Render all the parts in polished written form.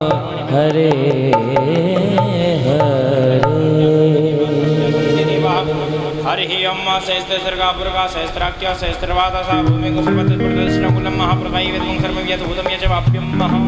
हरे हरि अम्मा सहस्त्रसर्गापुरगा सहस्त्राख्या सहस्त्रवादा सा भूमि कुसुमतप्रदर्शनकुलं महाप्रकाई वेदं सर्वं यद्भूतं यच वाप्यं महा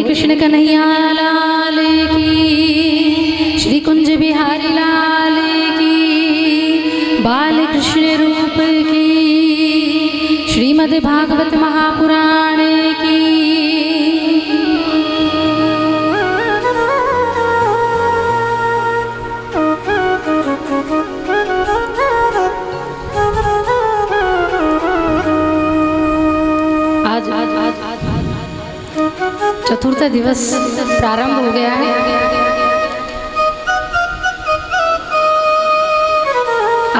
कृष्ण कन्हैया लाल की, श्री कुंज बिहारी लाल की, बाल कृष्ण रूप की, श्रीमद् भागवत महापुराण की। चतुर्थ दिवस प्रारंभ हो गया है।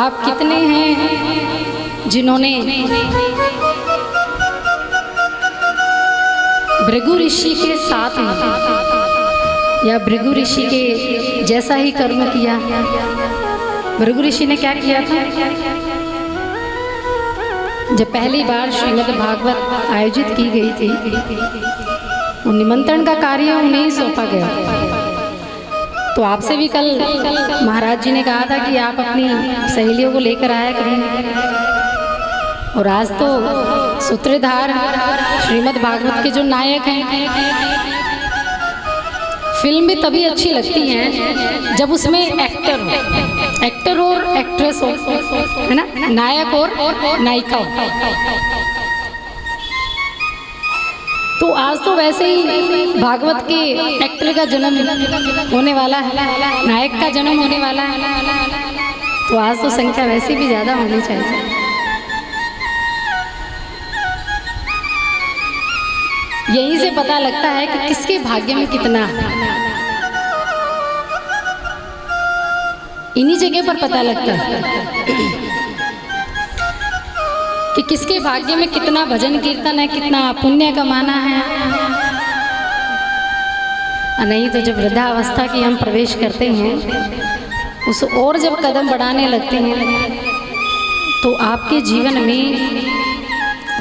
आप कितने हैं जिन्होंने भृगु ऋषि के साथ में या भृगु ऋषि के जैसा ही कर्म किया? भृगु ऋषि ने क्या किया था? जब पहली बार श्रीमद् भागवत आयोजित की गई थी, निमंत्रण का कार्य उन्हें ही सौंपा गया। तो आपसे भी कल महाराज जी ने कहा था कि आप अपनी सहेलियों को लेकर आया करें, और आज तो सूत्रधार श्रीमद् भागवत के जो नायक हैं, फिल्म भी तभी अच्छी लगती है जब उसमें एक्टर और एक्ट्रेस हो, है ना, नायक और नायिका हो। तो आज तो वैसे ही भागवत के एक्टर का जन्म होने वाला है, नायक का जन्म होने वाला है, तो आज तो संख्या वैसे भी ज़्यादा होनी चाहिए। यहीं से पता लगता है कि किसके भाग्य में कितना है, इन्हीं जगह पर पता लगता है कि किसके भाग्य में कितना भजन कीर्तन है, कितना पुण्य कमाना है। नहीं तो जब वृद्धावस्था की हम प्रवेश करते हैं, उस और जब कदम बढ़ाने लगते हैं, तो आपके जीवन में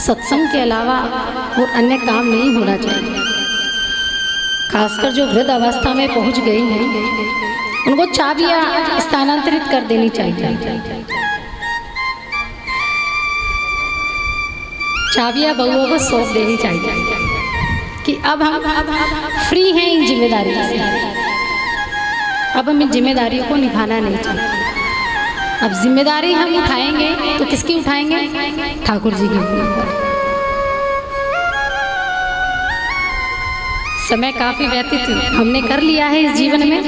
सत्संग के अलावा और अन्य काम नहीं होना चाहिए। खासकर जो वृद्ध अवस्था में पहुंच गए हैं, उनको चाबियां स्थानांतरित कर देनी चाहिए। चाबियां बहुओं को सौंप देनी चाहिए कि अब हम फ्री हैं इन जिम्मेदारियों से, अब हम इन जिम्मेदारियों को निभाना नहीं चाहिए। अब जिम्मेदारी हम उठाएंगे तो किसकी उठाएंगे? ठाकुर जी की। समय काफी व्यतीत हमने कर लिया है इस जीवन में,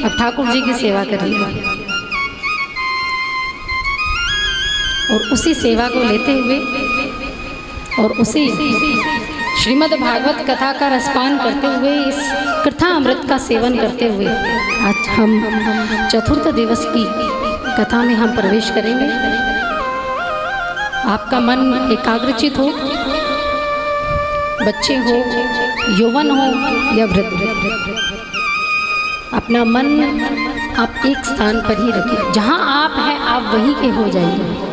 अब ठाकुर जी की सेवा करिए और उसी सेवा को लेते हुए और उसी श्रीमद् भागवत कथा का रसपान करते हुए, इस कथा अमृत का सेवन करते हुए आज हम चतुर्थ दिवस की कथा में हम प्रवेश करेंगे। आपका मन एकाग्रचित हो, बच्चे हो, यौवन हो या वृद्ध, अपना मन आप एक स्थान पर ही रखिए। जहाँ आप हैं आप वहीं के हो जाइए,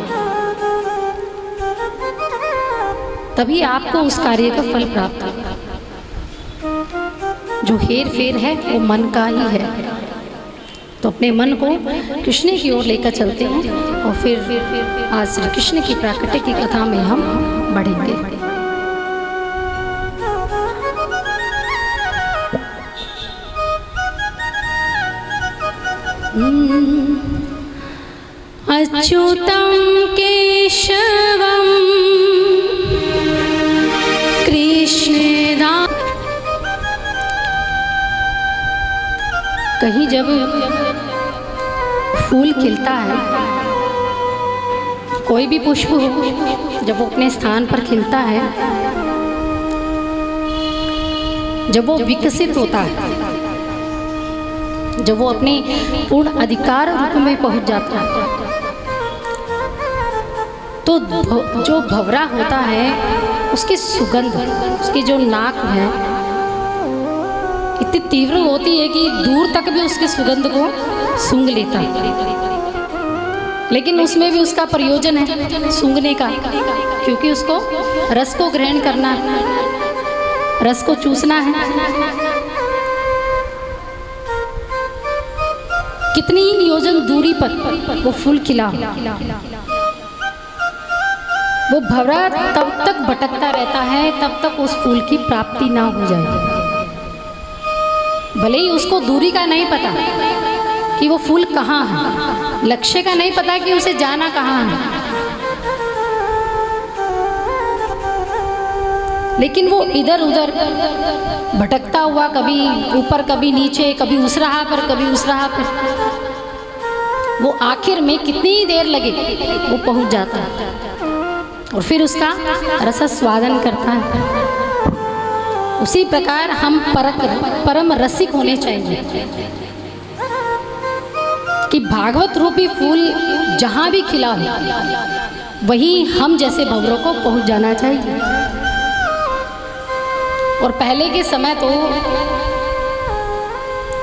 तभी आपको उस कार्य का फल प्राप्त होगा। जो हेर फेर है वो मन का ही है। तो अपने मन को कृष्ण की ओर लेकर चलते हैं और फिर आज श्री कृष्ण की प्राकट्य की कथा में हम बढ़ेंगे। अच्युतम केशवम कृष्णदा। कहीं जब फूल खिलता है, कोई भी पुष्प हो, जब वो अपने स्थान पर खिलता है, जब वो विकसित होता है, जब वो अपने पूर्ण अधिकार रूप में पहुंच जाता है, तो जो भंवरा होता है उसकी सुगंध, उसकी जो नाक है इतनी तीव्र होती है कि दूर तक भी उसकी सुगंध को सूंघ लेता है। लेकिन उसमें भी उसका प्रयोजन है सूंघने का, क्योंकि उसको रस को ग्रहण करना है, रस को चूसना है। कितनी ही योजन दूरी पर वो फूल खिला, वो भंवरा तब तक भटकता रहता है तब तक उस फूल की प्राप्ति ना हो जाए। भले ही उसको दूरी का नहीं पता कि वो फूल कहाँ है, लक्ष्य का नहीं पता कि उसे जाना कहाँ है, लेकिन वो इधर उधर भटकता हुआ, कभी ऊपर कभी नीचे, कभी उस राह पर कभी उस राह पर, वो आखिर में कितनी देर लगे वो पहुंच जाता है और फिर उसका रस स्वादन करता है। उसी प्रकार हम परम रसिक होने चाहिए कि भागवत रूपी फूल जहाँ भी खिला हो वहीं हम जैसे भंवरों को पहुँच जाना चाहिए। और पहले के समय तो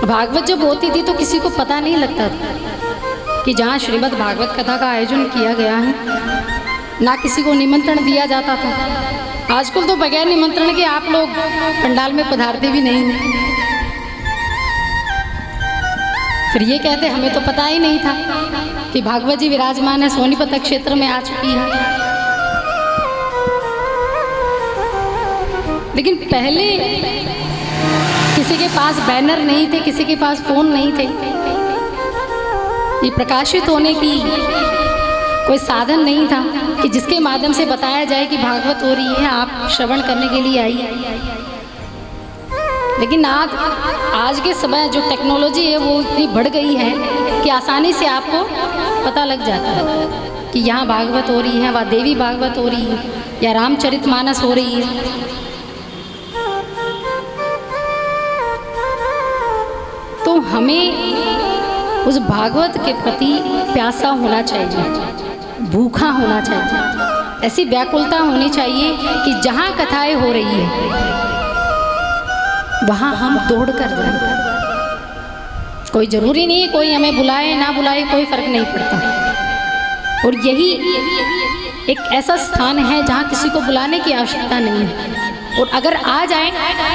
भागवत जब होती थी तो किसी को पता नहीं लगता था कि जहाँ श्रीमद् भागवत कथा का आयोजन किया गया है, ना किसी को निमंत्रण दिया जाता था। आजकल तो बगैर निमंत्रण के आप लोग पंडाल में पधारते भी नहीं हैं। फिर ये कहते हमें तो पता ही नहीं था कि भागवत जी विराजमान है, सोनीपत क्षेत्र में आ चुकी है। लेकिन पहले किसी के पास बैनर नहीं थे, किसी के पास फोन नहीं थे, ये प्रकाशित होने की कोई साधन नहीं था कि जिसके माध्यम से बताया जाए कि भागवत हो रही है, आप श्रवण करने के लिए आइए। लेकिन आज के समय जो टेक्नोलॉजी है वो इतनी बढ़ गई है कि आसानी से आपको पता लग जाता है कि यहाँ भागवत हो रही है, वहाँ देवी भागवत हो रही है, या रामचरितमानस हो रही है। तो हमें उस भागवत के प्रति प्यासा होना चाहिए, भूखा होना चाहिए, ऐसी व्याकुलता होनी चाहिए कि जहाँ कथाएं हो रही है वहाँ हम दौड़ कर जाएं। कोई ज़रूरी नहीं है कोई हमें बुलाए ना बुलाए, कोई फ़र्क नहीं पड़ता। और यही एक ऐसा स्थान है जहाँ किसी को बुलाने की आवश्यकता नहीं है, और अगर आ जाए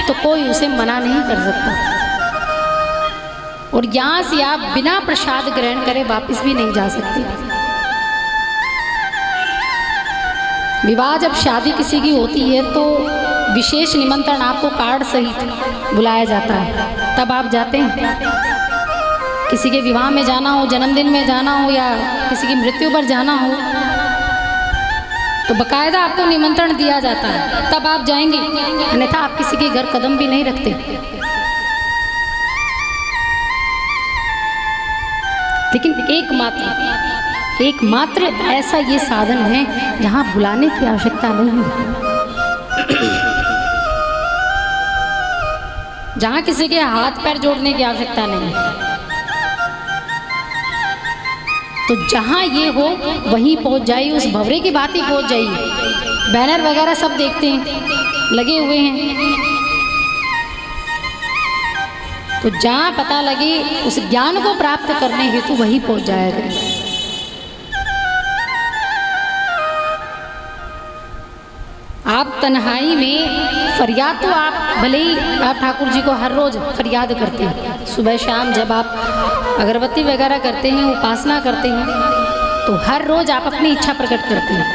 तो कोई उसे मना नहीं कर सकता। और यहाँ से आप बिना प्रसाद ग्रहण करे वापस भी नहीं जा सकते। विवाह जब शादी किसी की होती है तो विशेष निमंत्रण आपको कार्ड सहित बुलाया जाता है, तब आप जाते हैं। किसी के विवाह में जाना हो, जन्मदिन में जाना हो, या किसी की मृत्यु पर जाना हो तो बकायदा आपको निमंत्रण दिया जाता है, तब आप जाएंगे, अन्यथा आप किसी के घर कदम भी नहीं रखते। लेकिन एकमात्र ऐसा ये साधन है जहाँ बुलाने की आवश्यकता नहीं है, जहाँ किसी के हाथ पैर जोड़ने की आवश्यकता नहीं है। तो जहाँ ये हो वहीं पहुँच जाइए, उस भंवरे की बात ही पहुँच जाइए। बैनर वगैरह सब देखते हैं लगे हुए हैं, तो जहाँ पता लगे उस ज्ञान को प्राप्त करने हेतु वहीं पहुँच जाया करें। आप तन्हाई में फरियाद, तो आप भले ही आप ठाकुर जी को हर रोज़ फरियाद करते हैं, सुबह शाम जब आप अगरबत्ती वगैरह करते हैं, उपासना करते हैं, तो हर रोज़ आप अपनी इच्छा प्रकट करते हैं।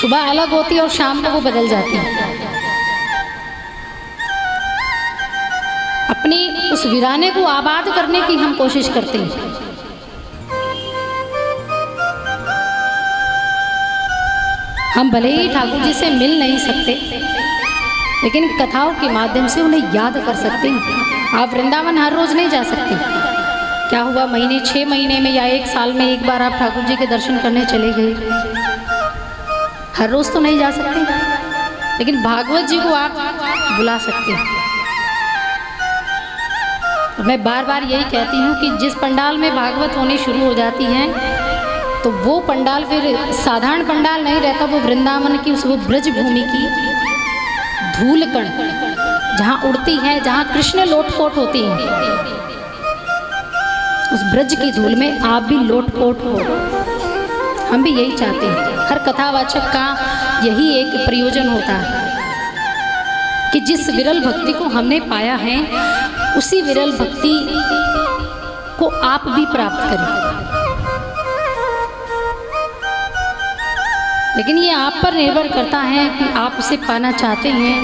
सुबह अलग होती है और शाम को वो बदल जाती है। अपनी उस वीराने को आबाद करने की हम कोशिश करते हैं। हम भले ही ठाकुर जी से मिल नहीं सकते, लेकिन कथाओं के माध्यम से उन्हें याद कर सकते हैं। आप वृंदावन हर रोज़ नहीं जा सकते। क्या हुआ, 6 महीने में या 1 साल में एक बार आप ठाकुर जी के दर्शन करने चले गए, हर रोज़ तो नहीं जा सकते, लेकिन भागवत जी को आप बुला सकते हैं। मैं बार बार यही कहती हूँ कि जिस पंडाल में भागवत होनी शुरू हो जाती है तो वो पंडाल फिर साधारण पंडाल नहीं रहता, वो वृंदावन की वो ब्रज भूमि की धूल कण जहाँ उड़ती है, जहाँ कृष्ण लोटपोट होती हैं, उस ब्रज की धूल में आप भी लोटपोट हो। हम भी यही चाहते हैं। हर कथावाचक का यही एक प्रयोजन होता है कि जिस विरल भक्ति को हमने पाया है उसी विरल भक्ति को आप भी प्राप्त करें। लेकिन ये आप पर निर्भर करता है कि आप उसे पाना चाहते हैं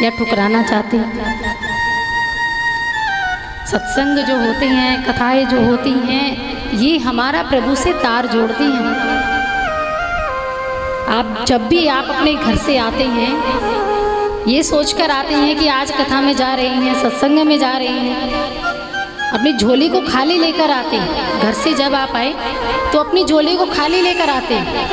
या ठुकराना चाहते हैं। सत्संग जो होते हैं, कथाएं जो होती हैं, ये हमारा प्रभु से तार जोड़ती हैं। आप जब भी आप अपने घर से आते हैं ये सोचकर आते हैं कि आज कथा में जा रही हैं, सत्संग में जा रही हैं, अपनी झोली को खाली लेकर आते हैं। घर से जब आप आए तो अपनी झोली को खाली लेकर आते हैं।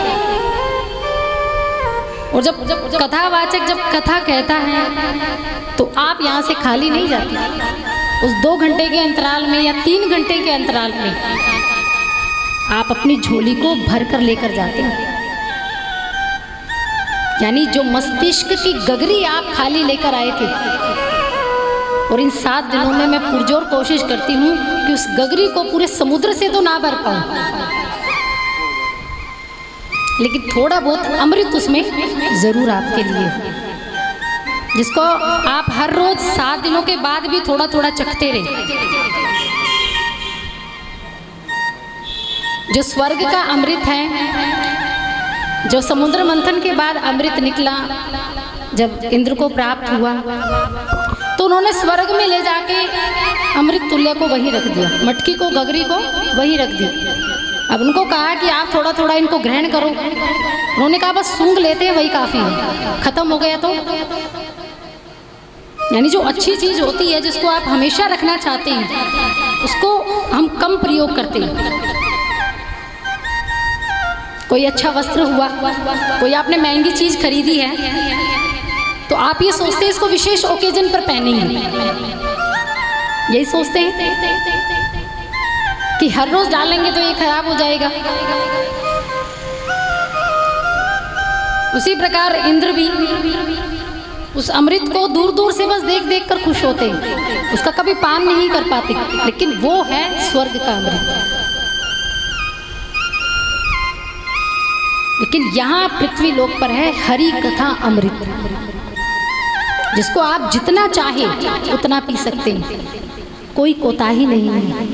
और जब कथावाचक जब कथा कहता है तो आप यहाँ से खाली नहीं जाते। उस 2 घंटे के अंतराल में या 3 घंटे के अंतराल में आप अपनी झोली को भर कर लेकर जाते हैं। यानी जो मस्तिष्क की गगरी आप खाली लेकर आए थे, और इन 7 दिनों में मैं पुरजोर कोशिश करती हूँ कि उस गगरी को पूरे समुद्र से तो ना भर पाऊँ, लेकिन थोड़ा बहुत अमृत उसमें ज़रूर आपके लिए हो, जिसको आप हर रोज़ 7 दिनों के बाद भी थोड़ा थोड़ा चखते रहे। जो स्वर्ग का अमृत है, जो समुद्र मंथन के बाद अमृत निकला, जब इंद्र को प्राप्त हुआ तो उन्होंने स्वर्ग में ले जाके अमृत तुल्य को वहीं रख दिया, मटकी को, गगरी को वहीं रख दिया। अब उनको कहा कि आप थोड़ा थोड़ा इनको ग्रहण करो। उन्होंने कहा बस सूंघ लेते हैं वही काफ़ी है, खत्म हो गया तो। यानी जो अच्छी चीज़ होती है जिसको आप हमेशा रखना चाहते हैं उसको हम कम प्रयोग करते हैं। कोई अच्छा वस्त्र हुआ, कोई आपने महंगी चीज़ खरीदी है तो आप ये सोचते हैं इसको विशेष ओकेजन पर पहनेंगे, यही सोचते हैं कि हर रोज डालेंगे तो ये खराब हो जाएगा। उसी प्रकार इंद्र भी उस अमृत को दूर दूर से बस देख देख कर खुश होते हैं, उसका कभी पान नहीं कर पाते, लेकिन वो है स्वर्ग का अमृत। लेकिन यहाँ पृथ्वी लोक पर है हरि कथा अमृत, जिसको आप जितना चाहे उतना पी सकते हैं, कोई कोताही नहीं है,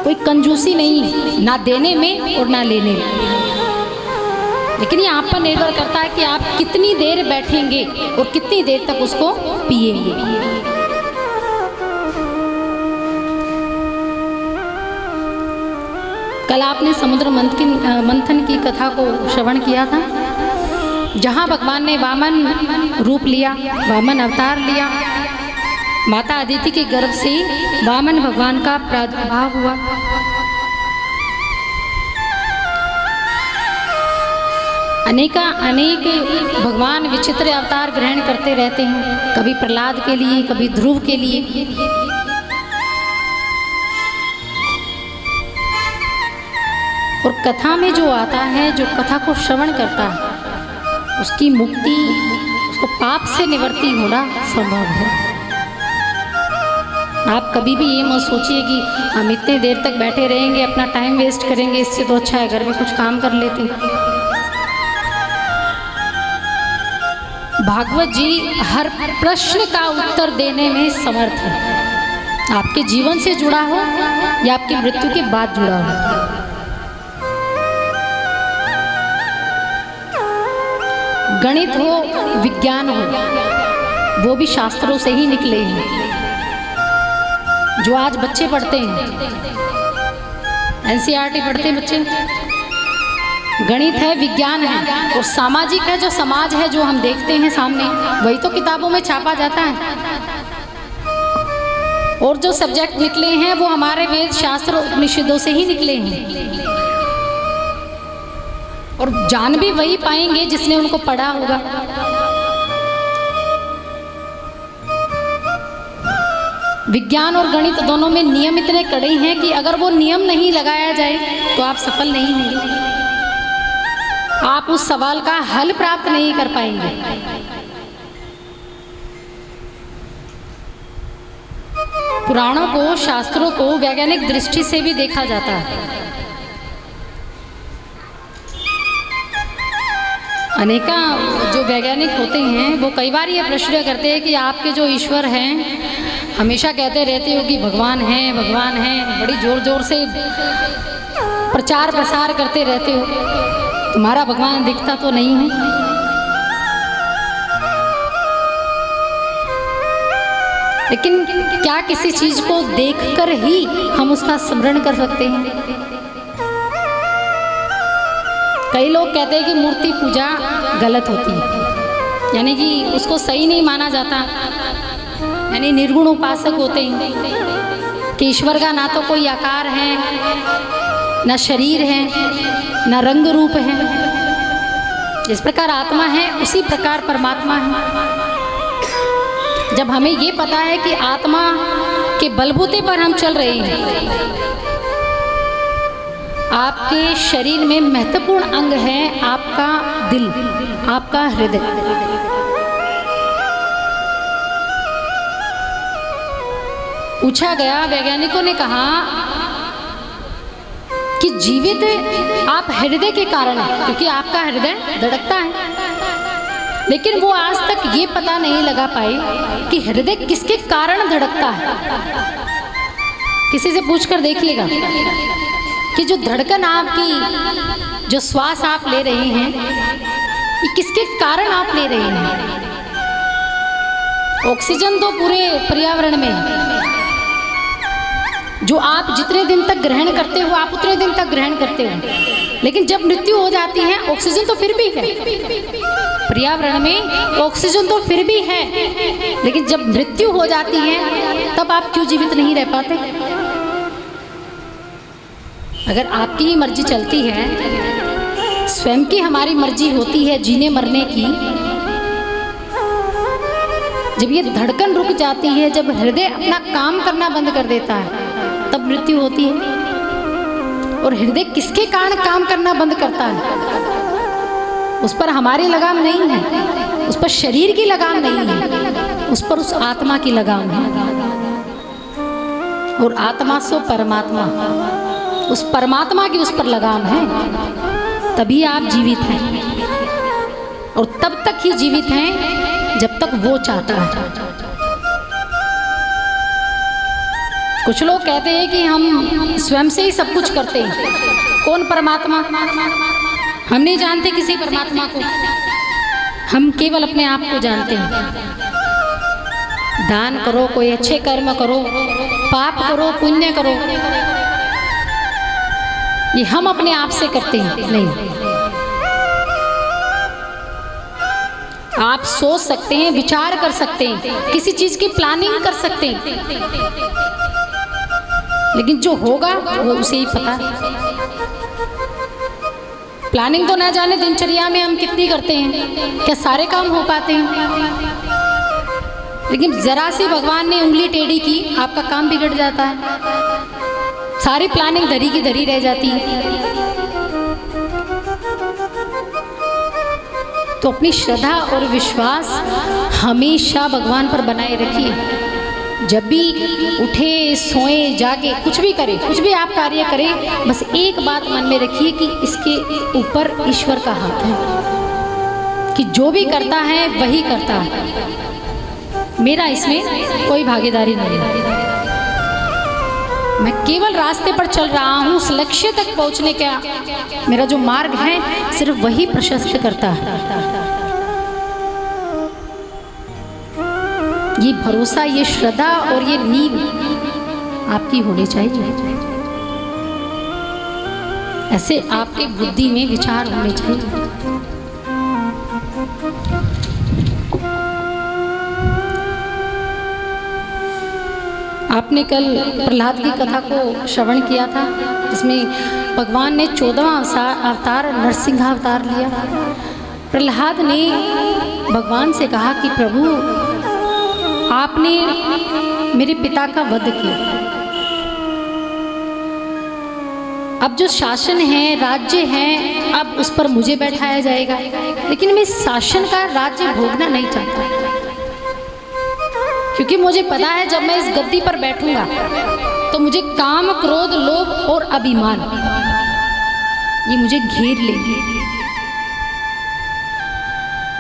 कोई कंजूसी नहीं, ना देने में और ना लेने में। लेकिन ये आप पर निर्भर करता है कि आप कितनी देर बैठेंगे और कितनी देर तक उसको पिएंगे। कल आपने समुद्र मंथन की कथा को श्रवण किया था, जहाँ भगवान ने वामन रूप लिया, वामन अवतार लिया। माता अदिति के गर्भ से वामन भगवान का प्रादुर्भाव हुआ। अनेक भगवान विचित्र अवतार ग्रहण करते रहते हैं, कभी प्रहलाद के लिए, कभी ध्रुव के लिए। और कथा में जो आता है, जो कथा को श्रवण करता है, उसकी मुक्ति, उसको पाप से निवृत्ति होना संभव है। आप कभी भी ये मत सोचिए कि हम इतने देर तक बैठे रहेंगे, अपना टाइम वेस्ट करेंगे, इससे तो अच्छा है घर में कुछ काम कर लेते। भागवत जी हर प्रश्न का उत्तर देने में समर्थ है, आपके जीवन से जुड़ा हो या आपकी मृत्यु के बाद जुड़ा हो। गणित हो, विज्ञान हो, वो भी शास्त्रों से ही निकले हैं। जो आज बच्चे पढ़ते हैं, एनसीईआरटी पढ़ते हैं बच्चे, गणित है, विज्ञान है और सामाजिक है। जो समाज है, जो हम देखते हैं सामने, वही तो किताबों में छापा जाता है। और जो सब्जेक्ट निकले हैं वो हमारे वेद शास्त्र उपनिषदों से ही निकले हैं। और जान भी वही पाएंगे जिसने उनको पढ़ा होगा। विज्ञान और गणित दोनों में नियम इतने कड़े हैं कि अगर वो नियम नहीं लगाया जाए तो आप सफल नहीं होंगे, आप उस सवाल का हल प्राप्त नहीं कर पाएंगे। पुराणों को, शास्त्रों को वैज्ञानिक दृष्टि से भी देखा जाता है। अनेका जो वैज्ञानिक होते हैं वो कई बार ये प्रश्न करते हैं कि आपके जो ईश्वर हैं, हमेशा कहते रहते हो कि भगवान हैं, भगवान हैं, बड़ी जोर जोर से प्रचार प्रसार करते रहते हो, तुम्हारा भगवान दिखता तो नहीं है। लेकिन क्या किसी चीज को देखकर ही हम उसका स्मरण कर सकते हैं? कई लोग कहते हैं कि मूर्ति पूजा गलत होती है, यानी कि उसको सही नहीं माना जाता, यानी निर्गुण उपासक होते हैं कि ईश्वर का ना तो कोई आकार है, ना शरीर है, ना रंग रूप है। जिस प्रकार आत्मा है उसी प्रकार परमात्मा है। जब हमें ये पता है कि आत्मा के बलबूते पर हम चल रहे हैं, आपके शरीर में महत्वपूर्ण अंग है आपका दिल, आपका हृदय। पूछा गया, वैज्ञानिकों ने कहा कि जीवित आप हृदय के कारण हैं, क्योंकि आपका हृदय धड़कता है। लेकिन वो आज तक ये पता नहीं लगा पाए कि हृदय किसके कारण धड़कता है। किसी से पूछकर देखिएगा कि जो धड़कन आपकी, जो श्वास आप ले रहे हैं, ये किसके कारण आप ले रहे हैं? ऑक्सीजन तो पूरे पर्यावरण में है। जो आप जितने दिन तक ग्रहण करते हो आप उतने दिन तक ग्रहण करते हो, लेकिन जब मृत्यु हो जाती है ऑक्सीजन तो फिर भी है पर्यावरण में, ऑक्सीजन तो फिर भी है, लेकिन जब मृत्यु हो जाती है तब आप क्यों जीवित नहीं रह पाते? अगर आपकी ही मर्जी चलती है, स्वयं की हमारी मर्जी होती है जीने मरने की, जब ये धड़कन रुक जाती है, जब हृदय अपना काम करना बंद कर देता है, तब मृत्यु होती है। और हृदय किसके कारण काम करना बंद करता है? उस पर हमारी लगाम नहीं है, उस पर शरीर की लगाम नहीं है, उस पर उस आत्मा की लगाम है। और आत्मा सो परमात्मा, उस परमात्मा की उस पर लगाम है, तभी आप जीवित हैं। और तब तक ही जीवित हैं जब तक वो चाहता है। कुछ लोग कहते हैं कि हम स्वयं से ही सब कुछ करते हैं। कौन परमात्मा? हम नहीं जानते किसी परमात्मा को, हम केवल अपने आप को जानते हैं। दान करो, कोई अच्छे कर्म करो, पाप करो, पुण्य करो, ये हम अपने आप से करते हैं नहीं। आप सोच सकते हैं, विचार कर सकते हैं, किसी चीज की प्लानिंग कर सकते हैं, लेकिन जो होगा वो उसे ही पता है। प्लानिंग तो ना जाने दिनचर्या में हम कितनी करते हैं, क्या सारे काम हो पाते हैं? लेकिन जरा सी भगवान ने उंगली टेढ़ी की, आपका काम बिगड़ जाता है, सारी प्लानिंग धरी की धरी रह जाती है। तो अपनी श्रद्धा और विश्वास हमेशा भगवान पर बनाए रखिए। जब भी उठे, सोए, जागे, कुछ भी करें, कुछ भी आप कार्य करें, बस एक बात मन में रखिए कि इसके ऊपर ईश्वर का हाथ है, कि जो भी करता है वही करता है, मेरा इसमें कोई भागीदारी नहीं है। मैं केवल रास्ते पर चल रहा हूँ, उस लक्ष्य तक पहुँचने का मेरा जो मार्ग है सिर्फ वही प्रशस्त करता है। ये भरोसा, ये श्रद्धा और ये नींव आपकी होनी चाहिए। ऐसे आपके बुद्धि में विचार होने चाहिए। आपने कल प्रहलाद की कथा को श्रवण किया था, जिसमें भगवान ने 14वां अवतार नरसिंहावतार लिया। प्रहलाद ने भगवान से कहा कि प्रभु, आपने मेरे पिता का वध किया, अब जो शासन है, राज्य है, अब उस पर मुझे बैठाया जाएगा, लेकिन मैं इस शासन का राज्य भोगना नहीं चाहता, क्योंकि मुझे पता है जब मैं इस गद्दी पर बैठूंगा तो मुझे काम, क्रोध, लोभ और अभिमान ये मुझे घेर लेंगे।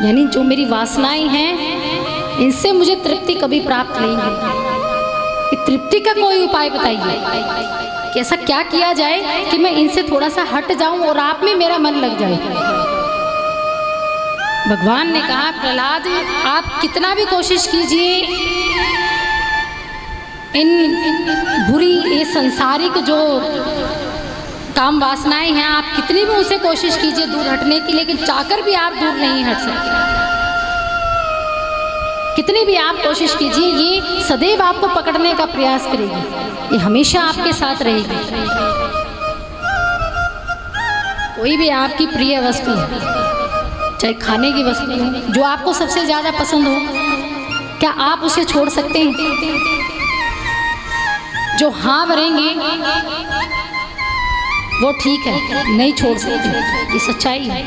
यानी जो मेरी वासनाएं हैं, इनसे मुझे तृप्ति कभी प्राप्त नहीं होगी। तृप्ति का कोई उपाय बताइए कि ऐसा क्या किया जाए कि मैं इनसे थोड़ा सा हट जाऊं और आप में मेरा मन लग जाए। भगवान ने कहा, प्रहलाद, आप कितना भी कोशिश कीजिए, इन बुरी, ये संसारिक जो काम वासनाएं हैं, आप कितनी भी उनसे कोशिश कीजिए दूर हटने की, लेकिन चाहकर भी आप दूर नहीं हट सकते। कितनी भी आप कोशिश कीजिए, ये सदैव आपको पकड़ने का प्रयास करेगी, ये हमेशा आपके साथ रहेगी। कोई भी आपकी प्रिय वस्तु, चाहे खाने की वस्तु हो, जो आपको सबसे ज़्यादा पसंद हो, क्या आप उसे छोड़ सकते हैं? जो हाँ भरेंगे वो ठीक है, नहीं छोड़ सकते, ये सच्चाई है।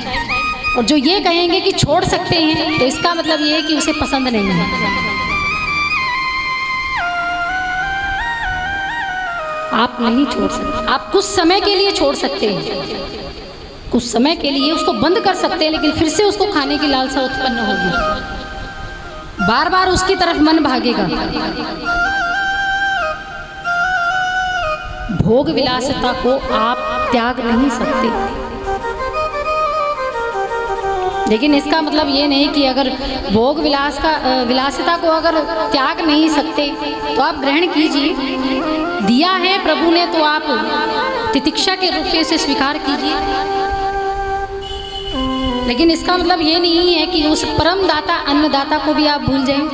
और जो ये कहेंगे कि छोड़ सकते हैं, तो इसका मतलब ये है कि उसे पसंद नहीं है। आप नहीं छोड़ सकते। आप कुछ समय के लिए छोड़ सकते हैं, कुछ समय के लिए उसको बंद कर सकते हैं, लेकिन फिर से उसको खाने की लालसा उत्पन्न होगी, बार बार उसकी तरफ मन भागेगा। भोग विलासिता को आप त्याग नहीं सकते। लेकिन इसका मतलब ये नहीं कि अगर भोग विलासिता को अगर त्याग नहीं सकते तो आप ग्रहण कीजिए। दिया है प्रभु ने तो आप तितिक्षा के रूप में इसे स्वीकार कीजिए। लेकिन इसका मतलब ये नहीं है कि उस परम दाता अन्नदाता को भी आप भूल जाएं।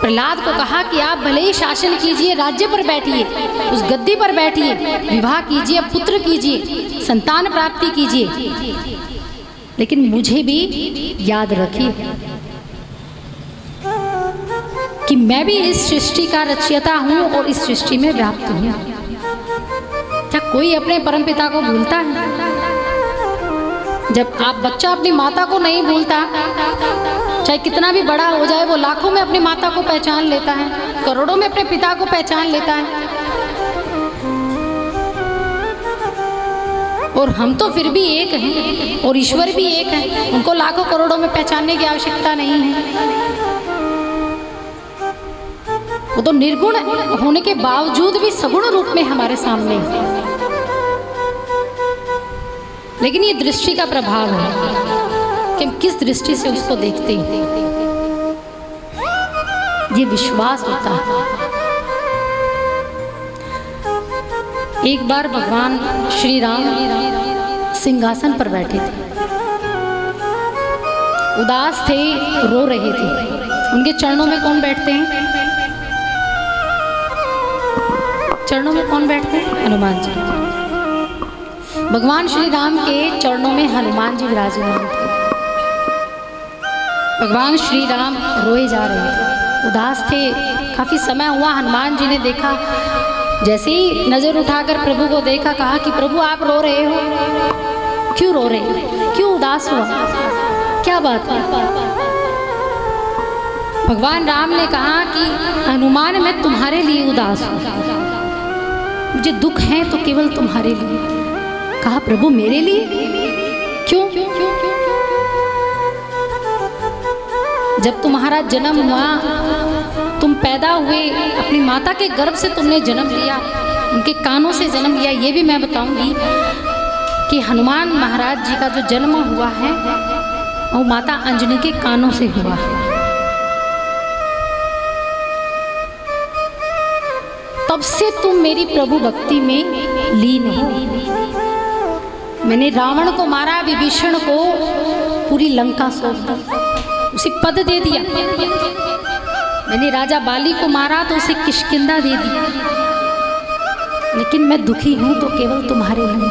प्रहलाद को कहा कि आप भले ही शासन कीजिए, राज्य पर बैठिए, उस गद्दी पर बैठिए, विवाह कीजिए, पुत्र कीजिए, संतान प्राप्ति कीजिए, लेकिन मुझे भी याद रखिए कि मैं भी इस सृष्टि का रचयिता हूं और इस सृष्टि में व्याप्त हूं। क्या कोई अपने परमपिता को भूलता है? जब आप बच्चा अपनी माता को नहीं भूलता, चाहे कितना भी बड़ा हो जाए, वो लाखों में अपनी माता को पहचान लेता है, करोड़ों में अपने पिता को पहचान लेता है। और हम तो फिर भी एक हैं और ईश्वर भी एक है, उनको लाखों करोड़ों में पहचानने की आवश्यकता नहीं है। वो तो निर्गुण होने के बावजूद भी सगुण रूप में हमारे सामने है। लेकिन ये दृष्टि का प्रभाव है कि हम किस दृष्टि से उसको देखते हैं, ये विश्वास होता है। एक बार भगवान श्री राम सिंहासन पर बैठे थे, उदास थे, रो रहे थे। उनके चरणों में कौन बैठते हैं? चरणों में कौन बैठते हैं? हनुमान जी। भगवान श्री राम के चरणों में हनुमान जी विराजमान थे। भगवान श्री राम रोए जा रहे थे, उदास थे। काफी समय हुआ, हनुमान जी ने देखा, जैसे ही नजर उठाकर प्रभु को देखा, कहा कि प्रभु आप रो रहे हो, क्यों रो रहे हो, क्यों उदास हुआ, क्या बात है? भगवान राम ने कहा कि हनुमान मैं तुम्हारे लिए उदास हूं, मुझे दुख है तो केवल तुम्हारे लिए। कहा प्रभु मेरे लिए क्यों? जब तुम्हारा जन्म हुआ, तुम पैदा हुए, अपनी माता के गर्भ से तुमने जन्म लिया, उनके कानों से जन्म लिया। ये भी मैं बताऊंगी कि हनुमान महाराज जी का जो जन्म हुआ है वो माता अंजनी के कानों से हुआ है। तब से तुम मेरी प्रभु भक्ति में लीन हो। मैंने रावण को मारा, विभीषण को पूरी लंका सौंप दी, उसे पद दे दिया। मैंने राजा बाली को मारा तो उसे किष्किंधा दे दी। लेकिन मैं दुखी हूं तो केवल तुम्हारे लिए।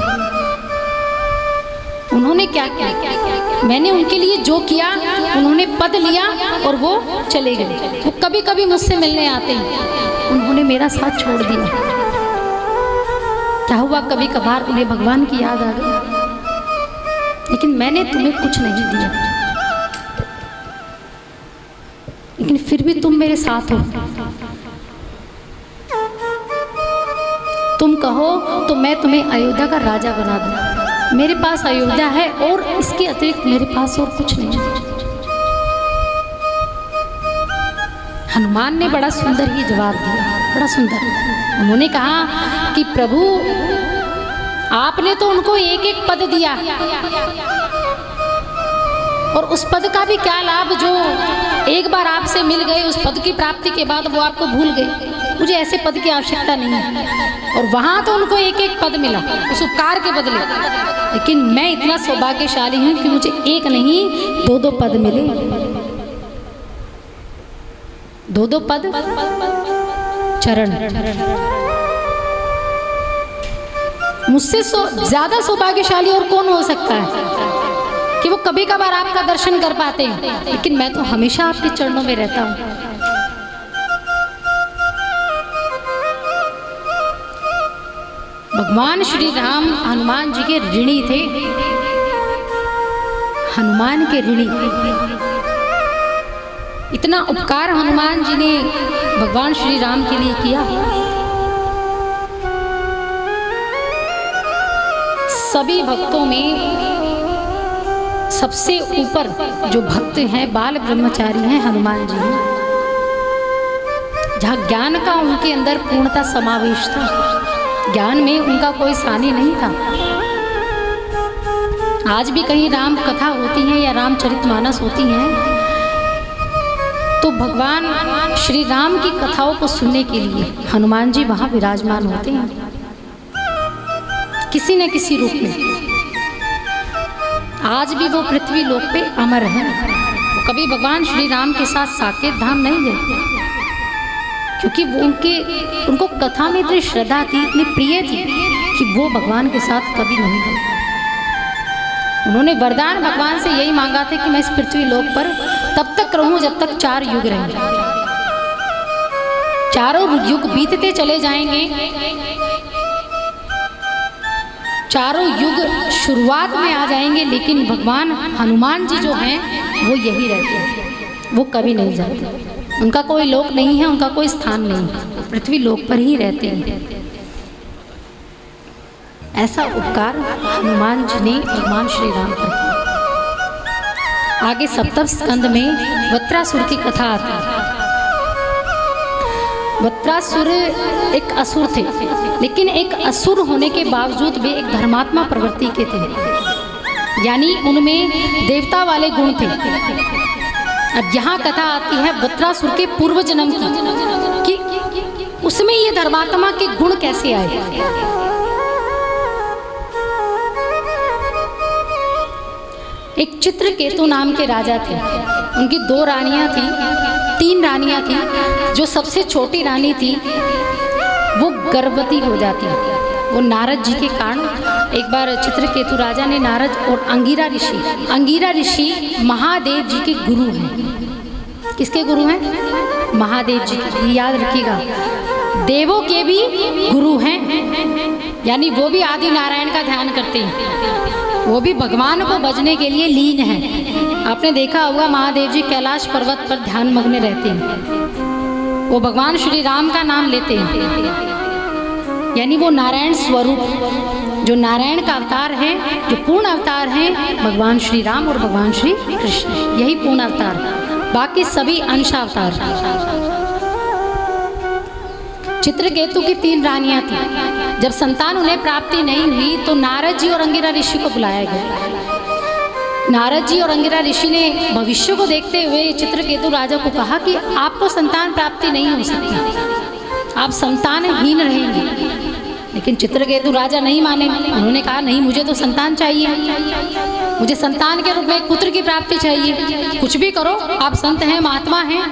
उन्होंने क्या किया? मैंने उनके लिए जो किया, उन्होंने पद लिया और वो चले गए। वो कभी कभी मुझसे मिलने आते हैं, उन्होंने मेरा साथ छोड़ दिया। क्या हुआ, कभी कभार उन्हें भगवान की याद आ गई, लेकिन मैंने तुम्हें कुछ नहीं दिया, लेकिन फिर भी तुम मेरे साथ हो। तुम कहो तो मैं तुम्हें अयोध्या का राजा बना दूं। मेरे पास अयोध्या है और इसके अतिरिक्त मेरे पास और कुछ नहीं है। हनुमान ने बड़ा सुंदर ही जवाब दिया, बड़ा सुंदर। उन्होंने कहा कि प्रभु आपने तो उनको एक एक पद दिया, और उस पद का भी क्या लाभ जो एक बार आपसे मिल गए, उस पद की प्राप्ति के बाद वो आपको भूल गए। मुझे ऐसे पद की आवश्यकता नहीं है। और वहां तो उनको एक एक पद मिला उस उपकार के बदले, लेकिन मैं इतना सौभाग्यशाली हूं कि मुझे एक नहीं दो दो पद मिले। दो दो पद, चरण। मुझसे ज्यादा सौभाग्यशाली और कौन हो सकता है कि वो कभी कभार आपका दर्शन कर पाते हैं, लेकिन मैं तो हमेशा आपके चरणों में रहता हूं। भगवान श्री राम हनुमान जी के ऋणी थे, हनुमान के ऋणी। इतना उपकार हनुमान जी ने भगवान श्री राम के लिए किया। सभी भक्तों में सबसे ऊपर जो भक्त हैं, बाल ब्रह्मचारी हैं, हनुमान जी हैं। जहाँ ज्ञान का उनके अंदर पूर्णता समावेश था, ज्ञान में उनका कोई सानी नहीं था। आज भी कहीं राम कथा होती है या रामचरितमानस होती हैं, तो भगवान श्री राम की कथाओं को सुनने के लिए हनुमान जी वहाँ विराजमान होते हैं, किसी न किसी रूप में। आज भी वो पृथ्वी लोक पे अमर है। कभी भगवान श्री राम के साथ साकेत धाम नहीं गए, क्योंकि वो उनको कथा में इतनी श्रद्धा थी, इतनी प्रिय थी कि वो भगवान के साथ कभी नहीं गए। उन्होंने वरदान भगवान से यही मांगा था कि मैं इस पृथ्वी लोक पर तब तक रहूं जब तक 4 युग रहेंगे। चारों युग बीतते चले जाएंगे, चारों युग शुरुआत में आ जाएंगे, लेकिन भगवान हनुमान जी जो हैं वो यही रहते हैं, वो कभी नहीं जाते। उनका कोई लोक नहीं है, उनका कोई स्थान नहीं है, पृथ्वी लोक पर ही रहते हैं। ऐसा उपकार हनुमान जी ने भगवान श्री राम पर किया। आगे सप्तम स्कंद में वत्रासुर की कथा आती है। वत्रासुर एक असुर थे, लेकिन एक असुर होने के बावजूद भी एक धर्मात्मा प्रवृत्ति के थे, यानी उनमें देवता वाले गुण थे। अब यहाँ कथा आती है वत्रासुर के पूर्व जन्म की कि उसमें ये धर्मात्मा के गुण कैसे आए। एक चित्रकेतु नाम के राजा थे, उनकी 2 रानियां थी, 3 रानियां थी। जो सबसे छोटी रानी थी वो गर्भवती हो जाती। वो नारद जी के कारण, एक बार चित्रकेतु राजा ने नारद और अंगिरा ऋषि महादेव जी के गुरु हैं। किसके गुरु हैं? महादेव जी के। ये याद रखिएगा, देवों के भी गुरु हैं, यानी वो भी आदि नारायण का ध्यान करते हैं, वो भी भगवान को भजने के लिए लीन है। आपने देखा होगा महादेव जी कैलाश पर्वत पर ध्यान मग्न रहते हैं, वो भगवान श्री राम का नाम लेते हैं, यानी वो नारायण स्वरूप, जो नारायण का अवतार है, जो पूर्ण अवतार है भगवान श्री राम और भगवान श्री कृष्ण, यही पूर्ण अवतार है, बाकी सभी अंशावतार। चित्रकेतु की 3 रानियां थी। जब संतान उन्हें प्राप्ति नहीं हुई तो नारद जी और अंगिरा ऋषि को बुलाया गया। नारद जी और अंगिरा ऋषि ने भविष्य को देखते हुए चित्रकेतु राजा को कहा कि आपको संतान प्राप्ति नहीं हो सकती, आप संतानहीन रहेंगे। लेकिन चित्रकेतु राजा नहीं माने, उन्होंने कहा नहीं, मुझे तो संतान चाहिए, मुझे संतान के रूप में एक पुत्र की प्राप्ति चाहिए। कुछ भी करो, आप संत हैं, महात्मा हैं,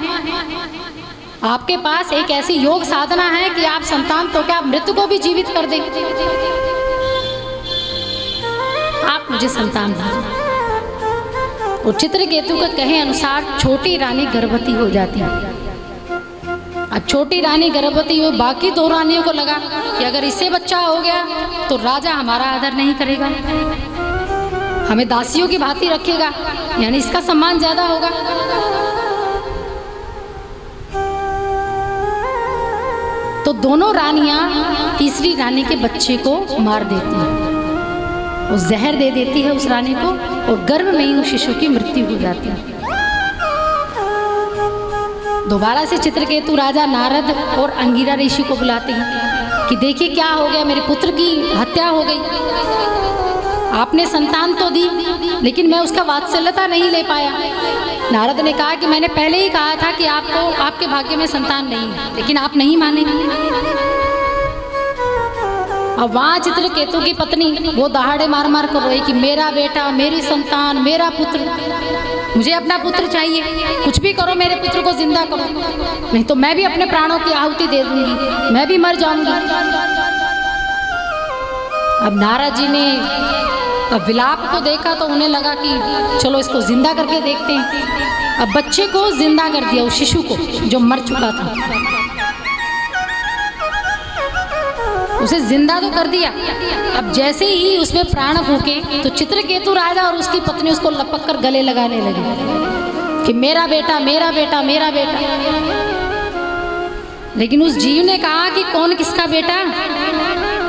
आपके पास एक ऐसी योग साधना है कि आप संतान तो क्या मृत्यु को भी जीवित कर दें, आप मुझे संतान दीजिए। और चित्रकेतु के कहे अनुसार छोटी रानी गर्भवती हो जाती है। अब छोटी रानी गर्भवती हुई, बाकी 2 रानियों को लगा कि अगर इससे बच्चा हो गया तो राजा हमारा आदर नहीं करेगा, हमें दासियों की भांति रखेगा, यानी इसका सम्मान ज्यादा होगा। तो दोनों रानियां तीसरी रानी के बच्चे को मार देती हैं, वो जहर दे देती है उस रानी को, और गर्भ में ही उस शिशु की मृत्यु हो जाती है। दोबारा से चित्रकेतु राजा नारद और अंगिरा ऋषि को बुलाते हैं कि देखिए क्या हो गया, मेरे पुत्र की हत्या हो गई, आपने संतान तो दी लेकिन मैं उसका वात्सल्यता नहीं ले पाया। नारद ने कहा कि मैंने पहले ही कहा था कि आपको, आपके भाग्य में संतान नहीं है, लेकिन आप नहीं माने। अब वहाँ चित्रकेतु की पत्नी वो दहाड़े मार मार कर रोई कि मेरा बेटा, मेरी संतान, मेरा पुत्र, मुझे अपना पुत्र चाहिए, कुछ भी करो मेरे पुत्र को जिंदा करो, नहीं तो मैं भी अपने प्राणों की आहुति दे दूंगी, मैं भी मर जाऊंगी। अब नारद जी ने अब विलाप को देखा तो उन्हें लगा कि चलो इसको जिंदा करके देखते हैं। अब बच्चे को जिंदा कर दिया, उस शिशु को जो मर चुका था, उसे जिंदा तो कर दिया। अब जैसे ही उसमें प्राण फूके तो चित्रकेतु राजा और उसकी पत्नी उसको लपक कर गले लगाने लगे कि मेरा बेटा, मेरा बेटा, मेरा बेटा। लेकिन उस जीव ने कहा कि कौन किसका बेटा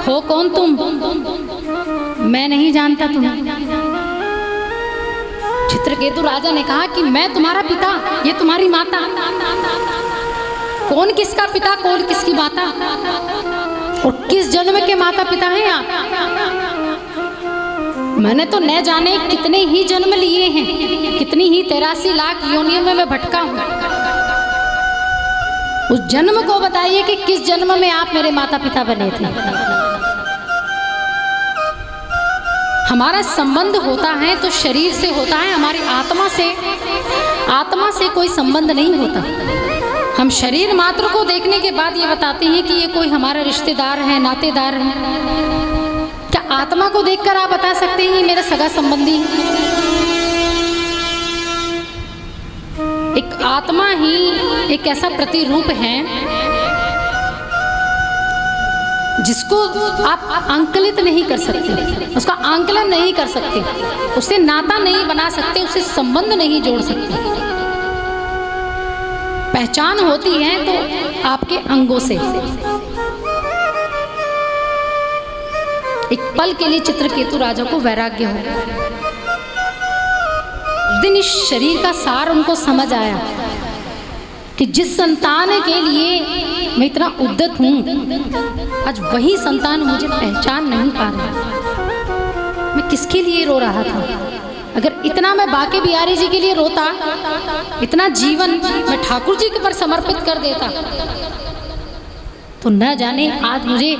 हो, कौन तुम? मैं नहीं जानता तुम्हें। चित्रकेतु राजा ने कहा कि मैं तुम्हारा पिता, ये तुम्हारी माता। कौन किसका पिता, कौन किसकी माता, और किस जन्म के माता पिता हैं आप? मैंने तो न जाने कितने ही जन्म लिए हैं, कितनी ही 83 लाख योनियों में मैं भटका हूं। उस जन्म को बताइए कि किस जन्म में आप मेरे माता पिता बने थे। हमारा संबंध होता है तो शरीर से होता है, हमारी आत्मा से कोई संबंध नहीं होता। हम शरीर मात्र को देखने के बाद ये बताते हैं कि ये कोई हमारा रिश्तेदार है, नातेदार है। क्या आत्मा को देखकर आप बता सकते हैं ये मेरा सगा संबंधी है? एक आत्मा ही एक ऐसा प्रतिरूप है जिसको आप आंकलित नहीं कर सकते, उसका आंकलन नहीं कर सकते, उससे नाता नहीं बना सकते, उससे संबंध नहीं जोड़ सकते। पहचान होती है तो आपके अंगों से। एक पल के लिए चित्रकेतु राजा को वैराग्य हो। उस दिन इस शरीर का सार उनको समझ आया कि जिस संतान के लिए मैं इतना उद्यत हूं, आज वही संतान मुझे पहचान नहीं पा रहा। मैं किसके लिए रो रहा था? अगर इतना मैं बाके बिहारी जी के लिए रोता, इतना जीवन मैं ठाकुर जी के पर समर्पित कर देता, तो न जाने आज मुझे